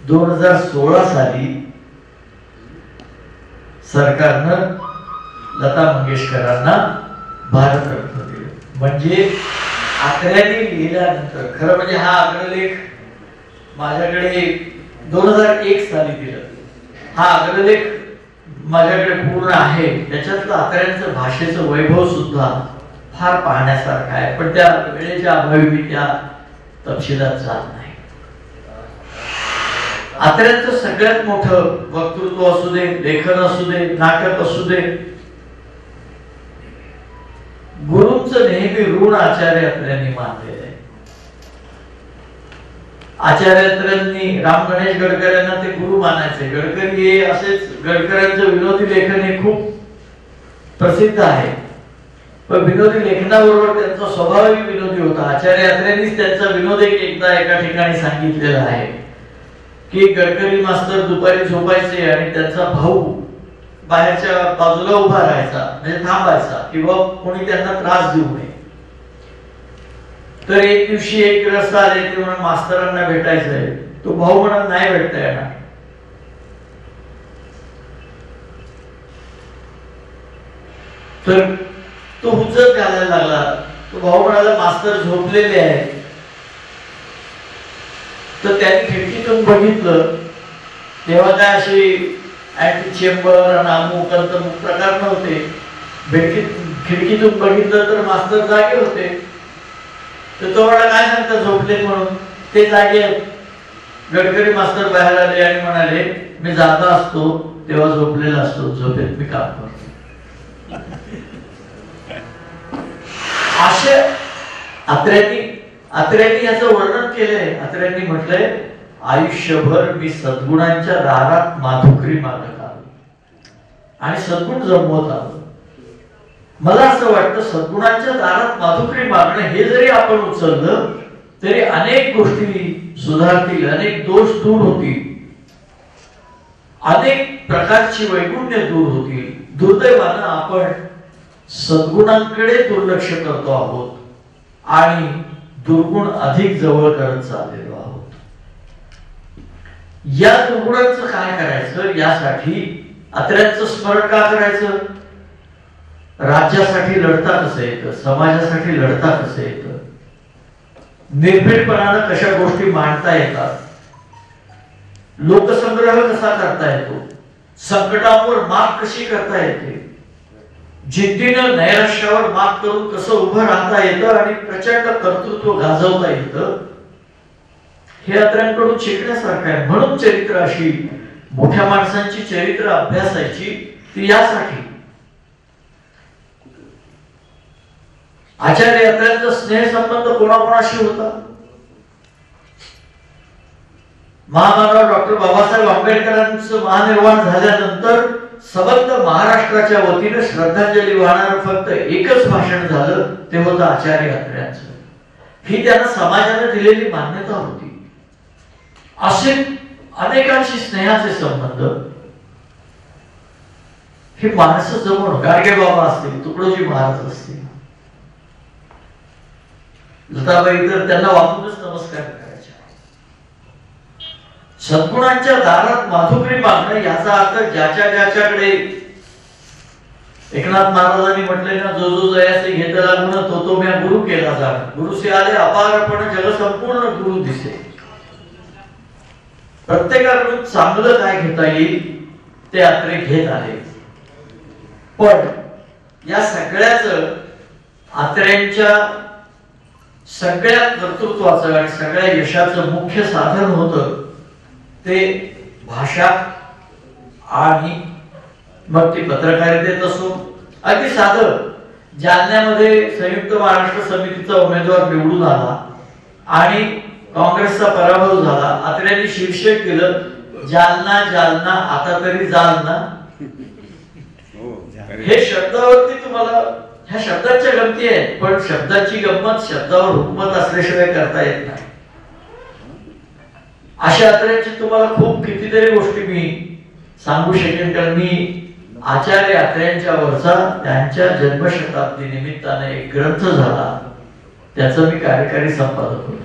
2016 साली सरकारनं लता मंगेशकरांना भारत रत्न दिले. म्हणजे अत्र्यांनी लिहिल्यानंतर, खरं म्हणजे हा अग्रलेख माझ्याकडे 2001 साली दिला. हा अग्रलेख माझ्याकडे पूर्ण आहे. त्याच्यातलं अत्र्यांचं भाषेचं वैभव सुद्धा फार पाहण्यासारखं आहे, पण त्या वेळेच्या अभावी मी त्या तपशिलात जात नाही. अत्र्यांचं सगळ्यात मोठं वक्तृत्व असू दे, लेखन असू दे, नाटक असू दे, गुरूंचं नेहमी ऋण आचार्य अत्र्यांनी मानलेलं आहे. आचार्य अत्र्यांनी राम गणेश गडकऱ्यांना ते गुरु मानायचे. गडकरी हे असेच, गडकऱ्यांचं विनोदी लेखन हे खूप प्रसिद्ध आहे. पण विनोदी लेखनाबरोबर त्यांचा स्वभावही विनोदी होता. आचार्य अत्रेंनीच त्यांचा विनोद एकदा एका ठिकाणी सांगितलेला आहे की गडकरी मास्तर दुपारी झोपायचे आणि त्यांचा भाऊ बाहेरच्या बाजूला उभा राहायचा, म्हणजे थांबायचा किंवा कोणी त्यांना त्रास देऊ नये. तर एक दिवशी एक रस्ता आले, ते म्हणून मास्तरांना भेटायचंय. तो भाऊ म्हणत नाही भेटता येणार. तर तो हुज्जत घालायला लागला. तो भाऊ म्हणाला मास्तर झोपलेले आहे. तर त्यांनी खिडकीतून बघितलं, तेव्हा काय अशी अँटी चेंबर आणि अमुक तमुक प्रकार नव्हते. खिडकीतून बघितलं तर मास्तर जागे होते. तर तो म्हणाला काय सांगता झोपले म्हणून, ते जागे आहेत. गडकरी मास्तर बाहेर आले आणि म्हणाले मी जागा असतो तेव्हा झोपलेला असतो, झोपेत मी काम करतो. असे अत्र्यांनी याचं वर्णन केलंय. अत्र्यांनी म्हटलंय आयुष्यभर मी सद्गुणांच्या दारात माधुकरी मागत आलो आणि सद्गुण जमवत आलो. मला असं वाटतं सद्गुणांच्या दारात माधुकरी मागणं हे जरी आपण उचललं तरी अनेक गोष्टी सुधारतील, अनेक दोष दूर होतील, अनेक प्रकारची वैगुण्य दूर होतील. दुर्दैवानं आपण सद्गुणांकडे दुर्लक्ष करतो आहोत आणि दुर्गुण अधिक जवळ करत चाललेलो आहोत. या दुर्गुणांचं काय करायचं, यासाठी अत्र्यांचं स्मरण का करायचं? राज्यासाठी लढता कसं येतं, समाजासाठी लढता कसं येतं, निर्भीडपणानं कशा गोष्टी मांडता येतात, लोकसंग्रह कसा करता येतो, संकटावर मात कशी करता येते, जिद्दीनं नैराश्यावर मात करून कसं उभं राहता येतं आणि प्रचंड कर्तृत्व गाजवता येतं, हे अत्र्यांकडून शिकण्यासारखं आहे. म्हणून चरित्र अशी मोठ्या माणसांची चरित्र अभ्यासायची, ती यासाठी. आचार्य अत्र्यांचा स्नेह संबंध कोणाकोणाशी होता? महामानव डॉक्टर बाबासाहेब आंबेडकरांचं महानिर्वाण झाल्यानंतर सबंध महाराष्ट्राच्या वतीने श्रद्धांजली वाहणारं फक्त एकच भाषण झालं, ते होतं आचार्य अत्र्यांचं. ही त्यांना समाजाने दिलेली मान्यता होती. असे अनेकांशी स्नेहाचे संबंध ही माणसं जमवून, गाडगे बाबा असतील, तुकडोजी महाराज असतील, लताबाई तर त्यांना वाकूनच नमस्कार करायचे. सद्गुणांच्या दारात माधुकरी मागणं याचा अर्थ ज्याच्याकडे एकनाथ महाराजांनी म्हटले ना, जो जो जयासे घेता लागून तो तो म्या गुरु केला जाण, गुरुसे आले अपारपण जग संपूर्ण गुरु दिसे. प्रत्येकाकडून चांगलं काय घेता येईल ते अत्रे घेत आले. पण या सगळ्याच अत्र्यांच्या सगळ्या कर्तृत्वाचं आणि सगळ्या यशाचं मुख्य साधन होतं ते भाषा आणि मग ती पत्रकारितेत असो. अगदी साधं, जालन्यामध्ये संयुक्त महाराष्ट्र समितीचा उमेदवार निवडून आला आणि काँग्रेसचा पराभव झाला. अत्र्यांनी शीर्षक दिलं, जालना जालना आता तरी जालना. हे शब्दावरती तुम्हाला, ह्या शब्दाच्या गमती आहेत, पण शब्दाची गंमत शब्दावर हुकमत असल्याशिवाय करता येत नाही. अशा अत्र्यांची तुम्हाला खूप कितीतरी गोष्टी मी सांगू शकेन, कारण मी आचार्य अत्र्यांच्या वरचा त्यांच्या जन्मशताब्दी निमित्ताने एक ग्रंथ झाला, त्याचा मी कार्यकारी संपादक होतो.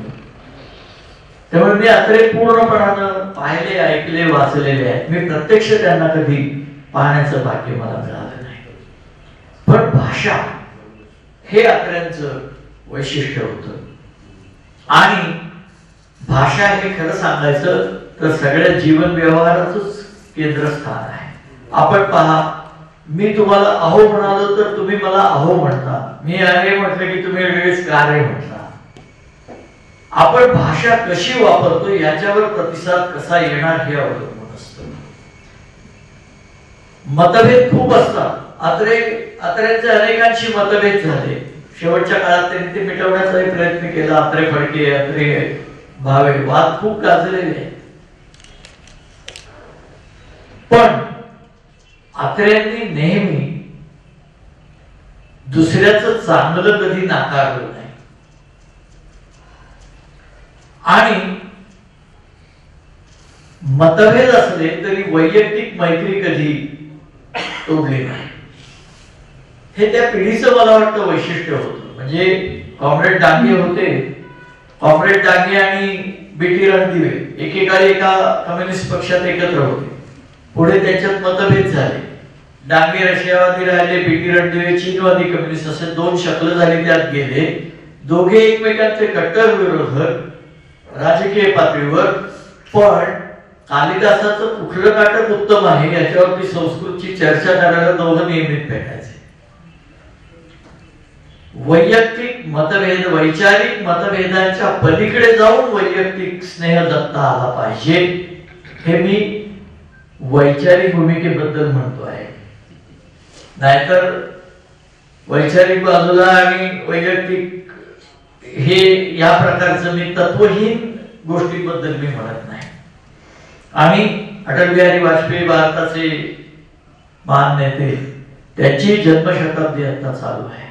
त्यामुळे मी अत्रे पूर्णपणानं पाहिले, ऐकले, वाचलेले आहेत. मी प्रत्यक्ष त्यांना कधी पाहण्याचं भाग्य मला मिळालं नाही. पण भाषा हे अत्र्यांचं वैशिष्ट्य होतं. आणि भाषा हे खरं सांगायचं तर सगळ्या जीवन व्यवहाराचंच केंद्रस्थान आहे. आपण पहा, मी तुम्हाला अहो म्हणालो तर तुम्ही मला अहो म्हणता, मी अरे म्हटलं की तुम्ही लगेच का रे म्हणता. आपण भाषा कशी वापरतो याच्यावर प्रतिसाद कसा येणार हे अवलंबून असतं. मतभेद खूप असतात. अत्र्यांचे अनेकांशी मतभेद झाले. शेवटच्या काळात त्यांनी ते मिटवण्याचाही प्रयत्न केला. अत्रे फडके, अत्रे भावे, वाद खूप गाजलेले. पण अत्र्यांनी नेहमी दुसऱ्याचं चांगलं कधी नाकारलं नाही आणि मतभेद असले तरी वैयक्तिक मैत्री कधी तोडली नाही. हे त्या पिढीचं मला वाटतं वैशिष्ट्य होतं. म्हणजे कॉम्रेड डांगे होते, कॉम्रेड डांगे आणि बीटी रणदिवे एकेकाळी एका कम्युनिस्ट पक्षात एकत्र होते. पुढे त्यांच्यात मतभेद झाले. डांगे रशियावादी राहिले, बीटी रणदिवे चीनवादी कम्युनिस्ट, असे दोन शकलं झाली, त्यात गेले. दोघे एकमेकांचे कट्टर विरोधक राजकीय पातळीवर. पण कालिदासाचं कुठलं नाटक उत्तम आहे याच्यावरती संस्कृतची चर्चा करायला दोघं नियमित भेटायचे. वैयक्तिक मतभेद, वैचारिक मतभेदांच्या पलीकडे जाऊन वैयक्तिक स्नेह जपता आला पाहिजे, हे मी वैचारिक भूमिकेबद्दल म्हणतो आहे. नाहीतर वैचारिक बाजूला आणि वैयक्तिक हे या प्रकारचं मी तत्वहीन गोष्टीबद्दल मी म्हणत नाही. आणि अटल बिहारी वाजपेयी भारताचे महान नेते, त्याची जन्मशताब्दी आता चालू आहे.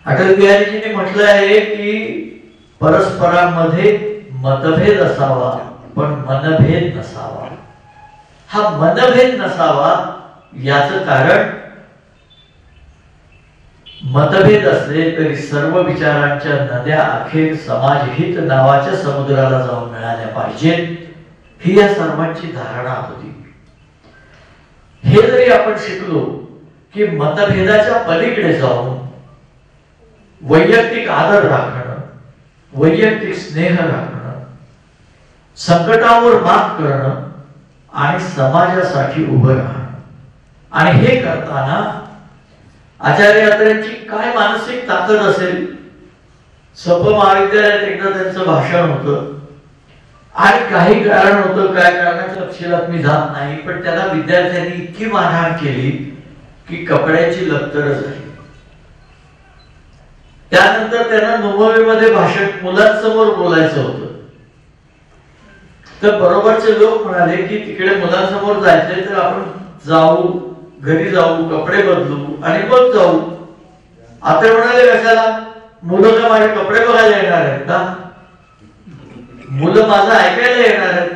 अटल बिहारीजीने म्हटलं आहे की परस्परांमध्ये मतभेद असावा पण मनभेद नसावा. हा मनभेद नसावा याचं कारण मतभेद असले तरी सर्व विचारांच्या नद्या अखेर समाजहित नावाच्या समुद्राला जाऊन मिळाल्या पाहिजेत, ही या सर्वांची धारणा होती. हे जरी आपण शिकलो की मतभेदाच्या पलीकडे जाऊन वैयक्तिक आदर राखणं, वैयक्तिक स्नेह राखणं, संकटावर मात करणं आणि समाजासाठी उभं राहणं, आणि हे करताना आचार्य अत्रेंची काय मानसिक ताकद असेल. सप महाविद्यालयात एकदा त्यांचं भाषण होतं आणि काही कारण होतं, काय कारणाच्या तपशिलात मी जात नाही, पण त्याला विद्यार्थ्यांनी इतकी मारहाण केली की कपड्याची लक्तरच झाली. त्यानंतर त्यांना नोमोवीमध्ये भाषण मुलांसमोर बोलायचं होतं. तर बरोबरचे लोक म्हणाले की तिकडे मुलांसमोर जायचंय तर आपण जाऊ, घरी जाऊ, कपडे बदलू आणि मग जाऊ. आता म्हणाले कशाला, मुलं का माझे कपडे बघायला येणार आहेत का, मुलं माझं ऐकायला येणार आहेत.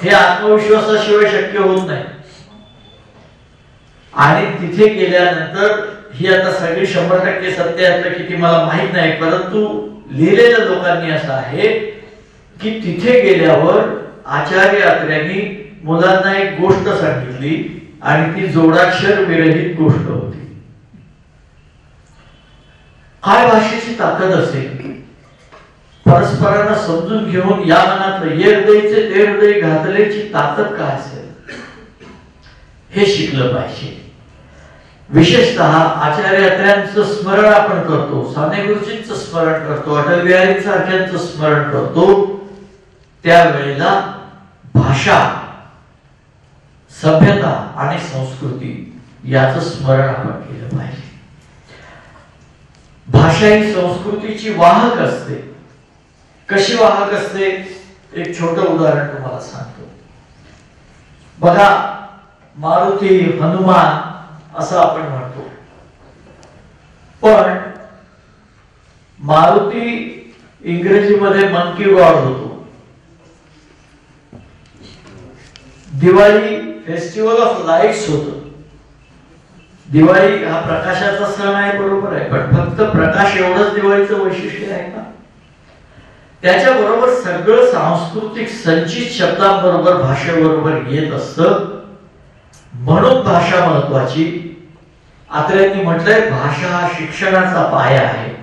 हे आत्मविश्वासाशिवाय शक्य होत नाही. आणि तिथे गेल्यानंतर ही आता सगळी 100% सत्य आहे की ती मला माहित नाही, परंतु लिहिलेल्या लोकांनी असं आहे की तिथे गेल्यावर आचार्य अत्र्यांनी मुलांना एक गोष्ट सांगितली आणि ती जोडाक्षर विरहित गोष्ट होती. काय भाषेची ताकद असेल, परस्परांना समजून घेऊन या मनातलं ये हृदयचे ते हृदय घातलेची ताकद काय असेल हे शिकलं पाहिजे. विशेषतः आचार्य अत्र्यांचं स्मरण आपण करतो, साने गुरुजींचं स्मरण करतो, अटल बिहारी सारख्यांचं स्मरण करतो, त्यावेळेला भाषा, सभ्यता आणि संस्कृती याचं स्मरण आपण केलं पाहिजे. भाषा ही संस्कृतीची वाहक असते. कशी वाहक असते, एक छोटं उदाहरण तुम्हाला सांगतो. बघा, मारुती, हनुमान असं आपण म्हणतो, पण मारुती इंग्रजीमध्ये मंकी गॉड होतो. दिवाळी फेस्टिवल ऑफ लाईट्स होतं. दिवाळी हा प्रकाशाचा सण आहे, बरोबर आहे, पण फक्त प्रकाश एवढंच दिवाळीचं वैशिष्ट्य आहे का? त्याच्याबरोबर सगळं सांस्कृतिक संचित शब्दांबरोबर भाषेबरोबर येत असतं. म्हणून भाषा महत्वाची. आत्र्यांनी म्हटलंय भाषा हा शिक्षणाचा पाया आहे.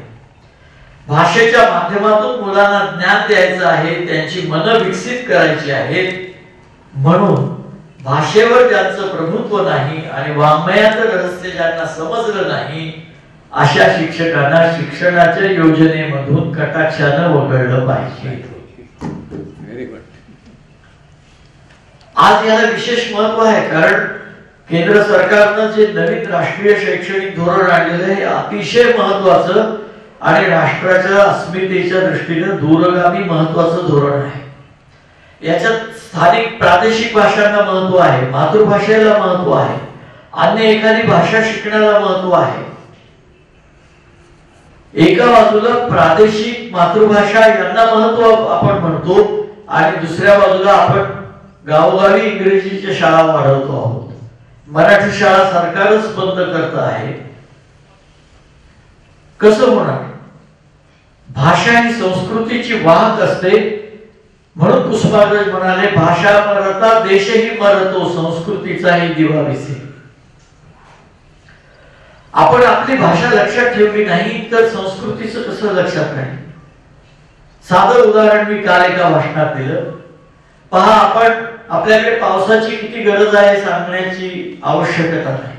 भाषेच्या माध्यमातून मुलांना ज्ञान द्यायचं आहे, त्यांची मनं विकसित करायची आहेत. म्हणून भाषेवर ज्यांचं प्रभुत्व नाही आणि वाङ्मयाचं रहस्य ज्यांना समजलं नाही अशा शिक्षकांना शिक्षणाच्या योजनेमधून कटाक्षानं वगळलं पाहिजे. आज याला विशेष महत्व आहे, कारण केंद्र सरकारनं जे नवीन राष्ट्रीय शैक्षणिक धोरण आणलेलं आहे अतिशय महत्वाचं आणि राष्ट्राच्या अस्मितेच्या दृष्टीने दूरगामी महत्वाचं धोरण आहे. याच्यात स्थानिक प्रादेशिक भाषांना महत्व आहे, मातृभाषेला महत्व आहे, अन्य एखादी भाषा शिकण्याला महत्व आहे. एका बाजूला प्रादेशिक मातृभाषा यांना महत्व आपण म्हणतो आणि दुसऱ्या बाजूला आपण गावोगावी इंग्रजीच्या शाळा वाढवतो आहोत. मराठी शाळा सरकारच बंद करत आहे. कसं होणार? भाषा ही संस्कृतीची वाहक असते. म्हणून कुसुमाग्रज म्हणाले, भाषा मरता देशही मरतो, संस्कृतीचाही दिवा विसे. आपण आपली भाषा लक्षात ठेवली नाही तर संस्कृतीचं कसं लक्षात राहील? साधं उदाहरण मी काल एका भाषणात दिलं. पहा, आपण आपल्याकडे पावसाची किती गरज आहे सांगण्याची आवश्यकता नाही.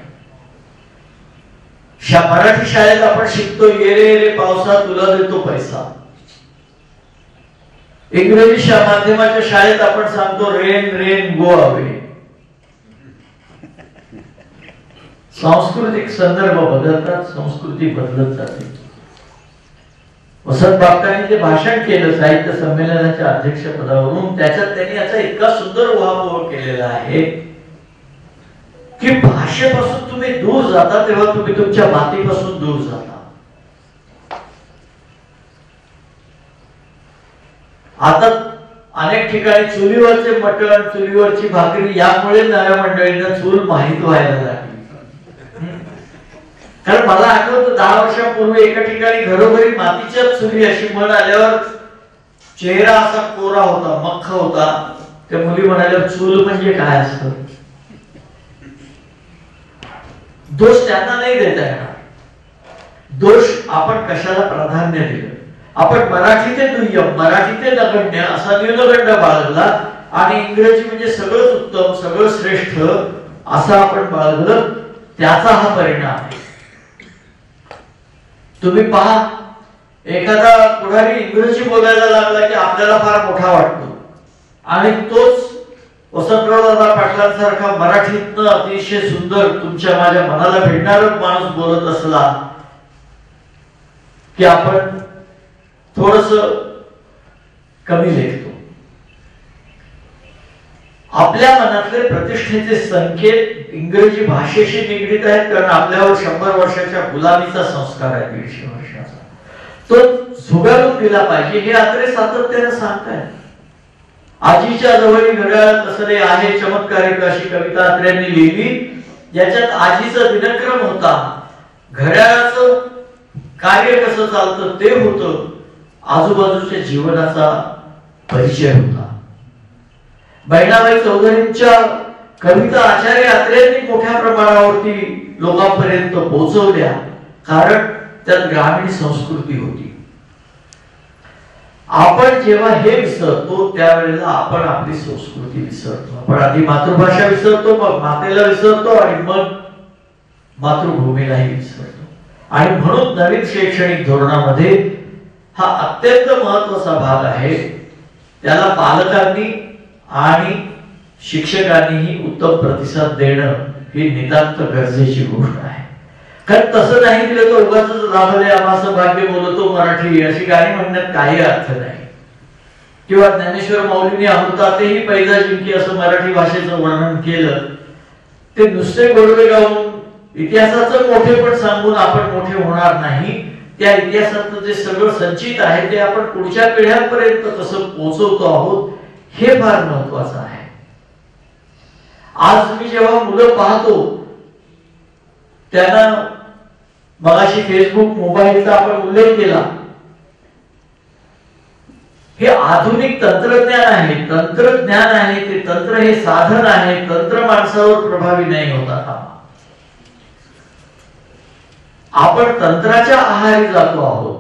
मराठी शाळेत आपण शिकतो, ये रे रे पावसा तुला देतो पैसा. इंग्रजी माध्यमाच्या शाळेत आपण सांगतो, रेन रेन गो अवे. सांस्कृतिक संदर्भ बदलतात, संस्कृती बदलत जाते. वसंत बापटांनी जे भाषण केलं साहित्य संमेलनाच्या अध्यक्षपदावरून, त्याच्यात त्यांनी याचा इतका सुंदर उहापोह केलेला आहे की भाषेपासून तुम्ही दूर जाता तेव्हा तुम्ही तुमच्या मातीपासून दूर जाता. आता अनेक ठिकाणी चुलीवरचे मटण, चुलीवरची भाकरी यामुळे नव्या मंडळींना चूल माहीत व्हायला लागली. कारण मला आठवतं 10 वर्षांपूर्वी एका ठिकाणी घरोघरी मातीच्या चुली अशी म्हण आल्यावर चेहरा असा कोरा होता, मख्ख होता. त्या मुली म्हणाल्या, चूल म्हणजे काय असतं? दोष त्यांना नाही देता येणार. दोष आपण कशाला प्राधान्य दिलं? आपण मराठी ते दुय्यम, मराठी ते नगण्य असा न्यूनगंड बाळगला आणि इंग्रजी म्हणजे सगळंच उत्तम, सगळं श्रेष्ठ असं आपण बाळगलं. त्याचा हा परिणाम आहे. तुम्ही पहा, एखादा पुढारी इंग्रजी बोलायला लागला की आपल्याला फार मोठा वाटतो आणि तोच वसंतराव दादा पाटलांसारखा मराठीतनं अतिशय सुंदर तुमच्या माझ्या मनाला भिडणारा माणूस बोलत असला की आपण थोडस कमी लेखतो. आपल्या मनातले प्रतिष्ठेचे संकेत इंग्रजी भाषेशी निगडीत आहेत, कारण आपल्यावर 100 वर्षाच्या गुलामीचा संस्कार आहे, 150 वर्षाचा. तो झुगारून दिला पाहिजे हे अत्रे सातत्याने सांगतायत. आजीच्या जवळी घड्याळ कसले आहे चमत्कारिक अशी कविता अत्र्यांनी लिहिली. याच्यात आजीचा दिनक्रम होता, घड्याळाचं कार्य कसं चालतं ते होतं, आजूबाजूच्या जीवनाचा परिचय होता. बहिणाबाई चौधरींच्या कविता आचार्य अत्र्यांनी मोठ्या प्रमाणावरती लोकांपर्यंत पोहोचवल्या, कारण त्यात ग्रामीण संस्कृती होती. आपण जेव्हा हे विसरतो त्यावेळेला आपण आपली संस्कृती विसरतो. आपण आधी मातृभाषा विसरतो, मग मातेला विसरतो आणि मग मातृभूमीलाही विसरतो. आणि म्हणून नवीन शैक्षणिक धोरणामध्ये हा अत्यंत महत्वाचा भाग आहे. त्याला पालकांनी आणि शिक्षकांनीही उत्तम प्रतिसाद देणं ही नितांत गरजेची गोष्ट आहे. कारण तसं नाही दिलं तर उगाच राबले आम्हाचं भाग्य बोलतो मराठी अशी गाणी म्हणण्यात काही अर्थ नाही. किंवा ज्ञानेश्वर माऊलींनी अमृतातेही पैजा जिंकी असं मराठी भाषेचं वर्णन केलं. ते नुसते गोडवे गाऊन इतिहासाचं मोठेपण सांगून आपण मोठे होणार नाही. त्या इतिहासातलं जे सगळं संचित आहे ते आपण पुढच्या पिढ्यांपर्यंत कसं पोहोचवतो आहोत हे फार महत्वाचं आहे. आज मी जेव्हा मुलं पाहतो त्यांना, मगाशी फेसबुक मोबाईलचा आपण उल्लेख केला, हे आधुनिक तंत्रज्ञान आहे, तंत्रज्ञान आहे. ते तंत्र हे साधन आहे, तंत्र माणसावर प्रभावी नाही होता. आपण तंत्राच्या आहारी जातो आहोत.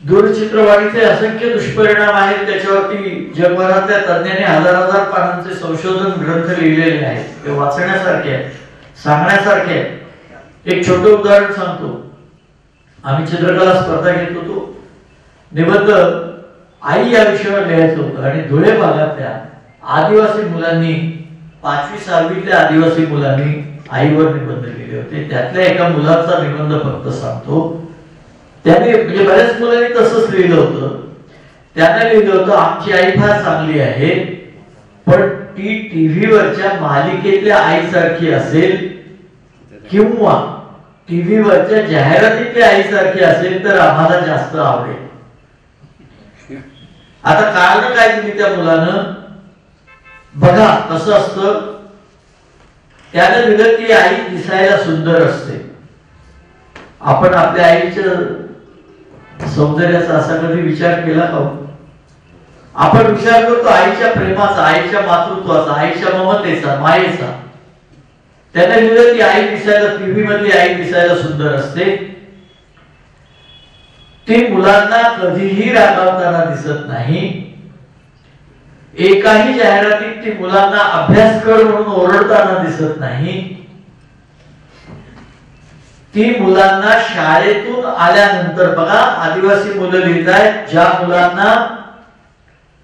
दूरचित्रवाणीचे असंख्य दुष्परिणाम आहेत, त्याच्यावरती जगभरातल्या तज्ञांनी हजार पानांचे संशोधन ग्रंथ लिहिलेले आहेत. ते वाचण्यासारखे आहेत, सांगण्यासारखे आहेत. एक छोटं उदाहरण सांगतो. आम्ही चित्रकला स्पर्धा घेत होतो. निबंध आई या विषयावर लिहायचं होतं आणि धुळे भागातल्या आदिवासी मुलांनी 5वी 6वीतल्या आदिवासी मुलांनी आईवर निबंध लिहिले होते. त्यातल्या एका मुलाचा निबंध फक्त सांगतो. त्याने म्हणजे बऱ्याच मुलांनी तसंच लिहिलं होतं. त्याने लिहिलं होतं, आमची आई फार चांगली आहे पण ती टीव्हीवरच्या मालिकेतल्या आईसारखी असेल किंवा टीव्हीवरच्या जाहिरातीतल्या आईसारखी असेल तर आम्हाला जास्त आवडेल. आता कारण काय दिली त्या मुलानं बघा. कसं असतं, त्यानं दिलं की आई दिसायला सुंदर असते. आपण आपल्या आईच्या सौंदर्याचा असा कधी विचार केला का? आपण विचार करतो आईच्या प्रेमाचा, आईच्या मातृत्वाचा, आईच्या ममतेचा, मायेचा. त्याने लिहिलं की आई दिसायला, टीव्ही मधली आई दिसायला सुंदर असते. ती मुलांना कधीही रागावताना दिसत नाही. एकाही जाहिरातीत ती मुलांना अभ्यास कर म्हणून ओरडताना दिसत नाही. ती मुलांना शाळेतून आल्यानंतर, बघा आदिवासी मुलं लिहित आहेत, ज्या मुलांना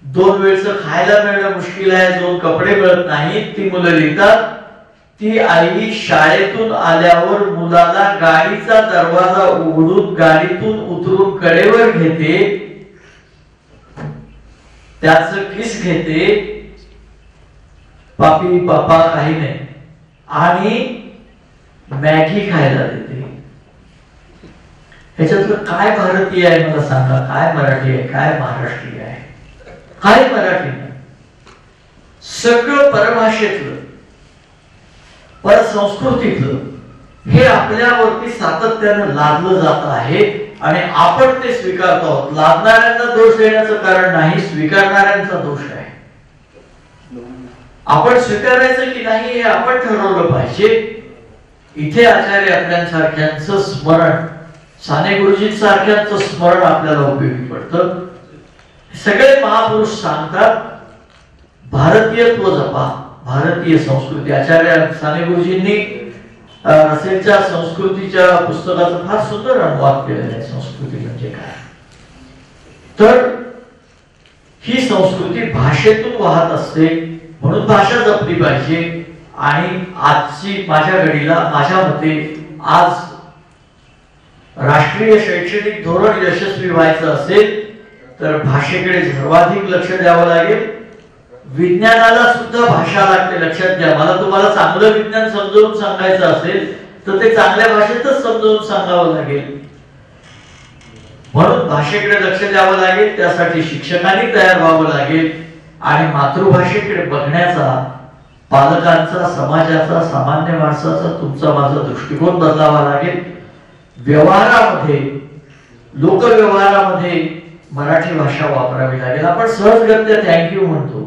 2 वेळचं खायला मिळणं मुश्किल आहे, 2 कपडे मिळत नाहीत, ती मुलं लिहितात ती आई शाळेतून आल्यावर मुलाला गाडीचा दरवाजा उघडून गाडीतून उतरून कडेवर घेते, त्याचं किस घेते, पापी पापा काही नाही, आणि मॅगी खायला देते. ह्याच्यातलं काय भारतीय आहे मला सांगा? काय मराठी आहे, काय महाराष्ट्रीय आहे, काय मराठी नाही? सगळं परभाषेतलं, परसंस्कृतीतलं हे आपल्यावरती सातत्यानं लादलं जात आहे आणि आपण ते स्वीकारतो आहोत. लादणाऱ्यांना दोष देण्याचं कारण नाही, स्वीकारणाऱ्यांचा दोष आहे. आपण स्वीकारायचं की नाही हे आपण ठरवलं पाहिजे. इथे आचार्य आपल्यासारख्यांचं स्मरण, साने गुरुजींसारख्यांचं स्मरण आपल्याला उपयोगी पडतं. सगळे महापुरुष सांगतात भारतीयत्व जपा, भारतीय संस्कृती. आचार्य साने गुरुजींनी रसेलच्या संस्कृतीच्या पुस्तकाचं फार सुंदर अनुवाद केलेला आहे. संस्कृती म्हणजे काय, तर ही संस्कृती भाषेतून वाहत असते, म्हणून भाषा जपली पाहिजे. आणि आजची माझ्या घडीला, माझ्या मते, आज राष्ट्रीय शैक्षणिक धोरण यशस्वी व्हायचं असेल तर भाषेकडे सर्वाधिक लक्ष द्यावं लागेल. विज्ञानाला सुद्धा भाषा लागते. लक्षात घ्या, मला तुम्हाला चांगलं विज्ञान समजावून सांगायचं असेल तर ते चांगल्या भाषेतच समजावून सांगावं लागेल. म्हणून भाषेकडे लक्ष द्यावं लागेल. त्यासाठी शिक्षकांनी तयार व्हावं लागेल आणि मातृभाषेकडे बघण्याचा पालकांचा, समाजाचा, सामान्य माणसाचा, तुमचा माझा दृष्टिकोन बदलावा लागेल. व्यवहारामध्ये, लोकव्यवहारामध्ये मराठी भाषा वापरावी लागेल. आपण सहजगत्या थँक्यू म्हणतो,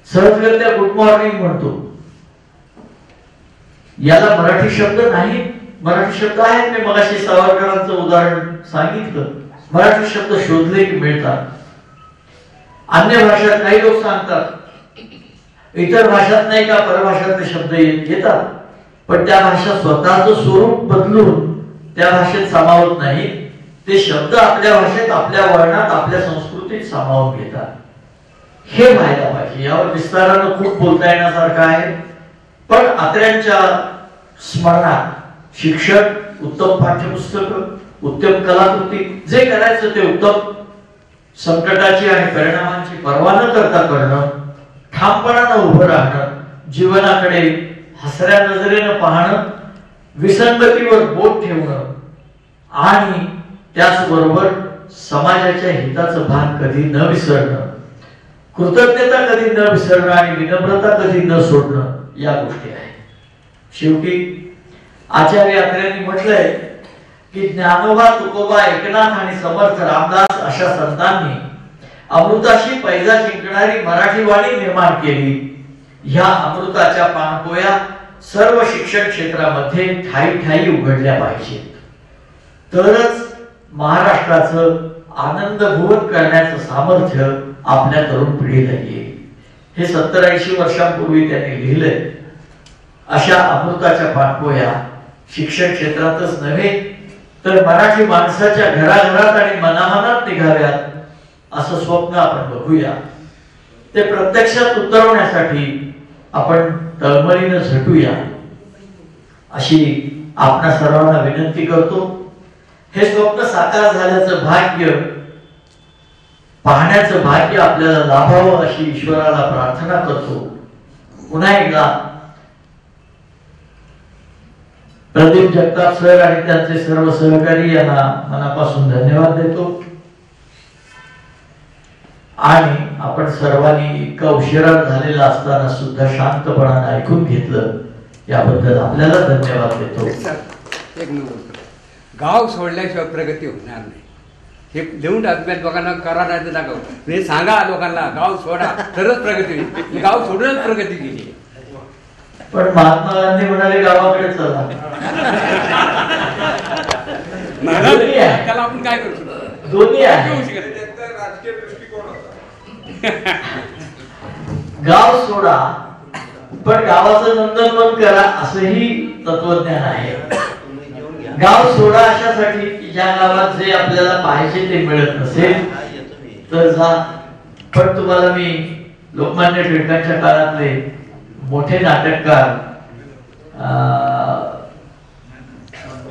सहजगत्या गुड मॉर्निंग म्हणतो. याला मराठी शब्द नाही. मराठी शब्द आहेत. मी मगाशी सावरकरांचं उदाहरण सांगितलं. मराठी शब्द शोधले की मिळतात. अन्य भाषात काही लोक सांगतात इतर भाषात नाही का परभाषातले शब्द येतात, पण त्या भाषा स्वतःचं स्वरूप बदलून त्या भाषेत सामावत नाही. ते शब्द आपल्या भाषेत, आपल्या वर्णात, आपल्या संस्कृतीत सामावून घेतात. हे व्हायला पाहिजे. यावर विस्तारानं खूप बोलता येण्यासारखं आहे. पण आत्र्यांच्या स्मरणात शिक्षक, उत्तम पाठ्यपुस्तक, उत्तम कलाकृती, जे करायचं ते उत्तम, संकटाची आणि परिणामांची पर्वा न करता करणं, ठामपणानं उभं राहणं, जीवनाकडे हसऱ्या नजरेनं पाहणं, विसंगतीवर बोट ठेवणं आणि त्याचबरोबर समाजाच्या हिताचं भान कधी न विसरणं, कृतज्ञता कधी न विसरणं आणि विनम्रता कधी न सोडणं, या गोष्टी आहेत. शेवटी आचार्य अत्र्यांनी म्हटलंय की ज्ञानोबा, तुकोबा, एकनाथ आणि समर्थ रामदास अशा संतांनी अमृताशी पैजा जिंकणारी मराठी वाणी निर्माण केली. ह्या अमृताच्या पाणपोया सर्व शिक्षण क्षेत्रामध्ये ठाई ठाई उघडल्या पाहिजेत. तरच महाराष्ट्राचं आनंदभुवन करण्याचं सामर्थ्य आपल्या तरुण पिढीला येईल. हे 70-80 वर्षांपूर्वी त्यांनी लिहिलंय. अशा अमृताच्या पाणपोया शिक्षण क्षेत्रातच नव्हे तर मराठी माणसाच्या घराघरात आणि मनामनात निघाव्यात असं स्वप्न आपण बघूया. ते प्रत्यक्षात उतरवण्यासाठी आपण तळमळीनं झटूया अशी आपणा सर्वांना विनंती करतो. हे स्वप्न साकार झाल्याचं भाग्य पाहण्याचं भाग्य आपल्याला लाभावं अशी ईश्वराला प्रार्थना करतो. पुन्हा एकदा प्रदीप जगताप सर आणि त्यांचे सर्व सहकारी यांना मनापासून धन्यवाद देतो. आणि आपण सर्वांनी इतका उशिरा झालेला असताना सुद्धा शांतपणाने ऐकून घेतलं याबद्दल आपल्याला धन्यवाद देतो. एक नंबर गाव सोडल्याशिवाय प्रगती होणार नाही. हे देऊन टाकण्यात लोकांना करा नाही तर नका म्हणजे सांगा लोकांना गाव सोडा तरच प्रगती होईल. गाव सोडूनच प्रगती केली. पण महात्मा गांधी म्हणाले गावाकडे चला. दोन्ही आहे. त्याला आपण काय करू शकतो? दोन्ही आहे. राजकीय दृष्टिकोन होता. गाव सोडा पण गावाचं नंदनवन करा असंही तत्वज्ञान आहे. गाव सोडा अशासाठी की ज्या गावात जे आपल्याला पाहिजे ते मिळत नसेल तर जा. पण तुम्हाला मी लोकमान्य टिळकांच्या काळातले मोठे नाटककार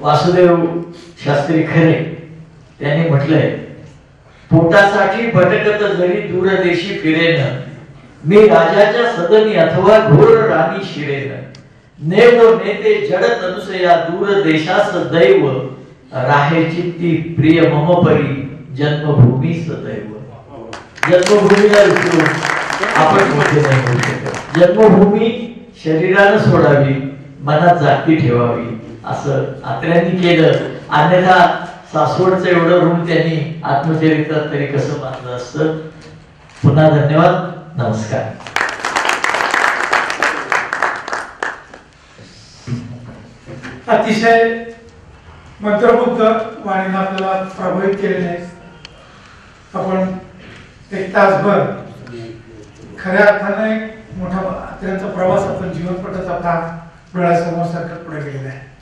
वासुदेव शास्त्री खरे त्यांनी म्हटलंय, पोटासाठी भटकत जरी दूरदेशी फिरेन, मी राजाच्या सदनी अथवा घोर राणी शिरेन, नेव नेते जड तनुसया दूर देशास दैव, राहे चित्ती प्रिय मम परी जन्मभूमी सदैव. जन्मभूमीला विसरून आपण मोठे नाही होऊ शकत. जन्मभूमी शरीरानं सोडावी, मनात जागती ठेवावी असं आत्र्यांनी केलं. अन्यथा सासवडचं एवढं ऋण त्यांनी आत्मचरित्रात तरी कसं मानलं असतं. पुन्हा धन्यवाद. नमस्कार. अतिशय मंत्रमुग्ध वाणीने आपल्याला प्रभावित केलेले आहे. आपण एक तासभर खऱ्या अर्थाने मोठा अत्यंत प्रवास आपण जीवनपटाचा भाग डोळ्यासमोर सारखं पुढे गेलेला आहे.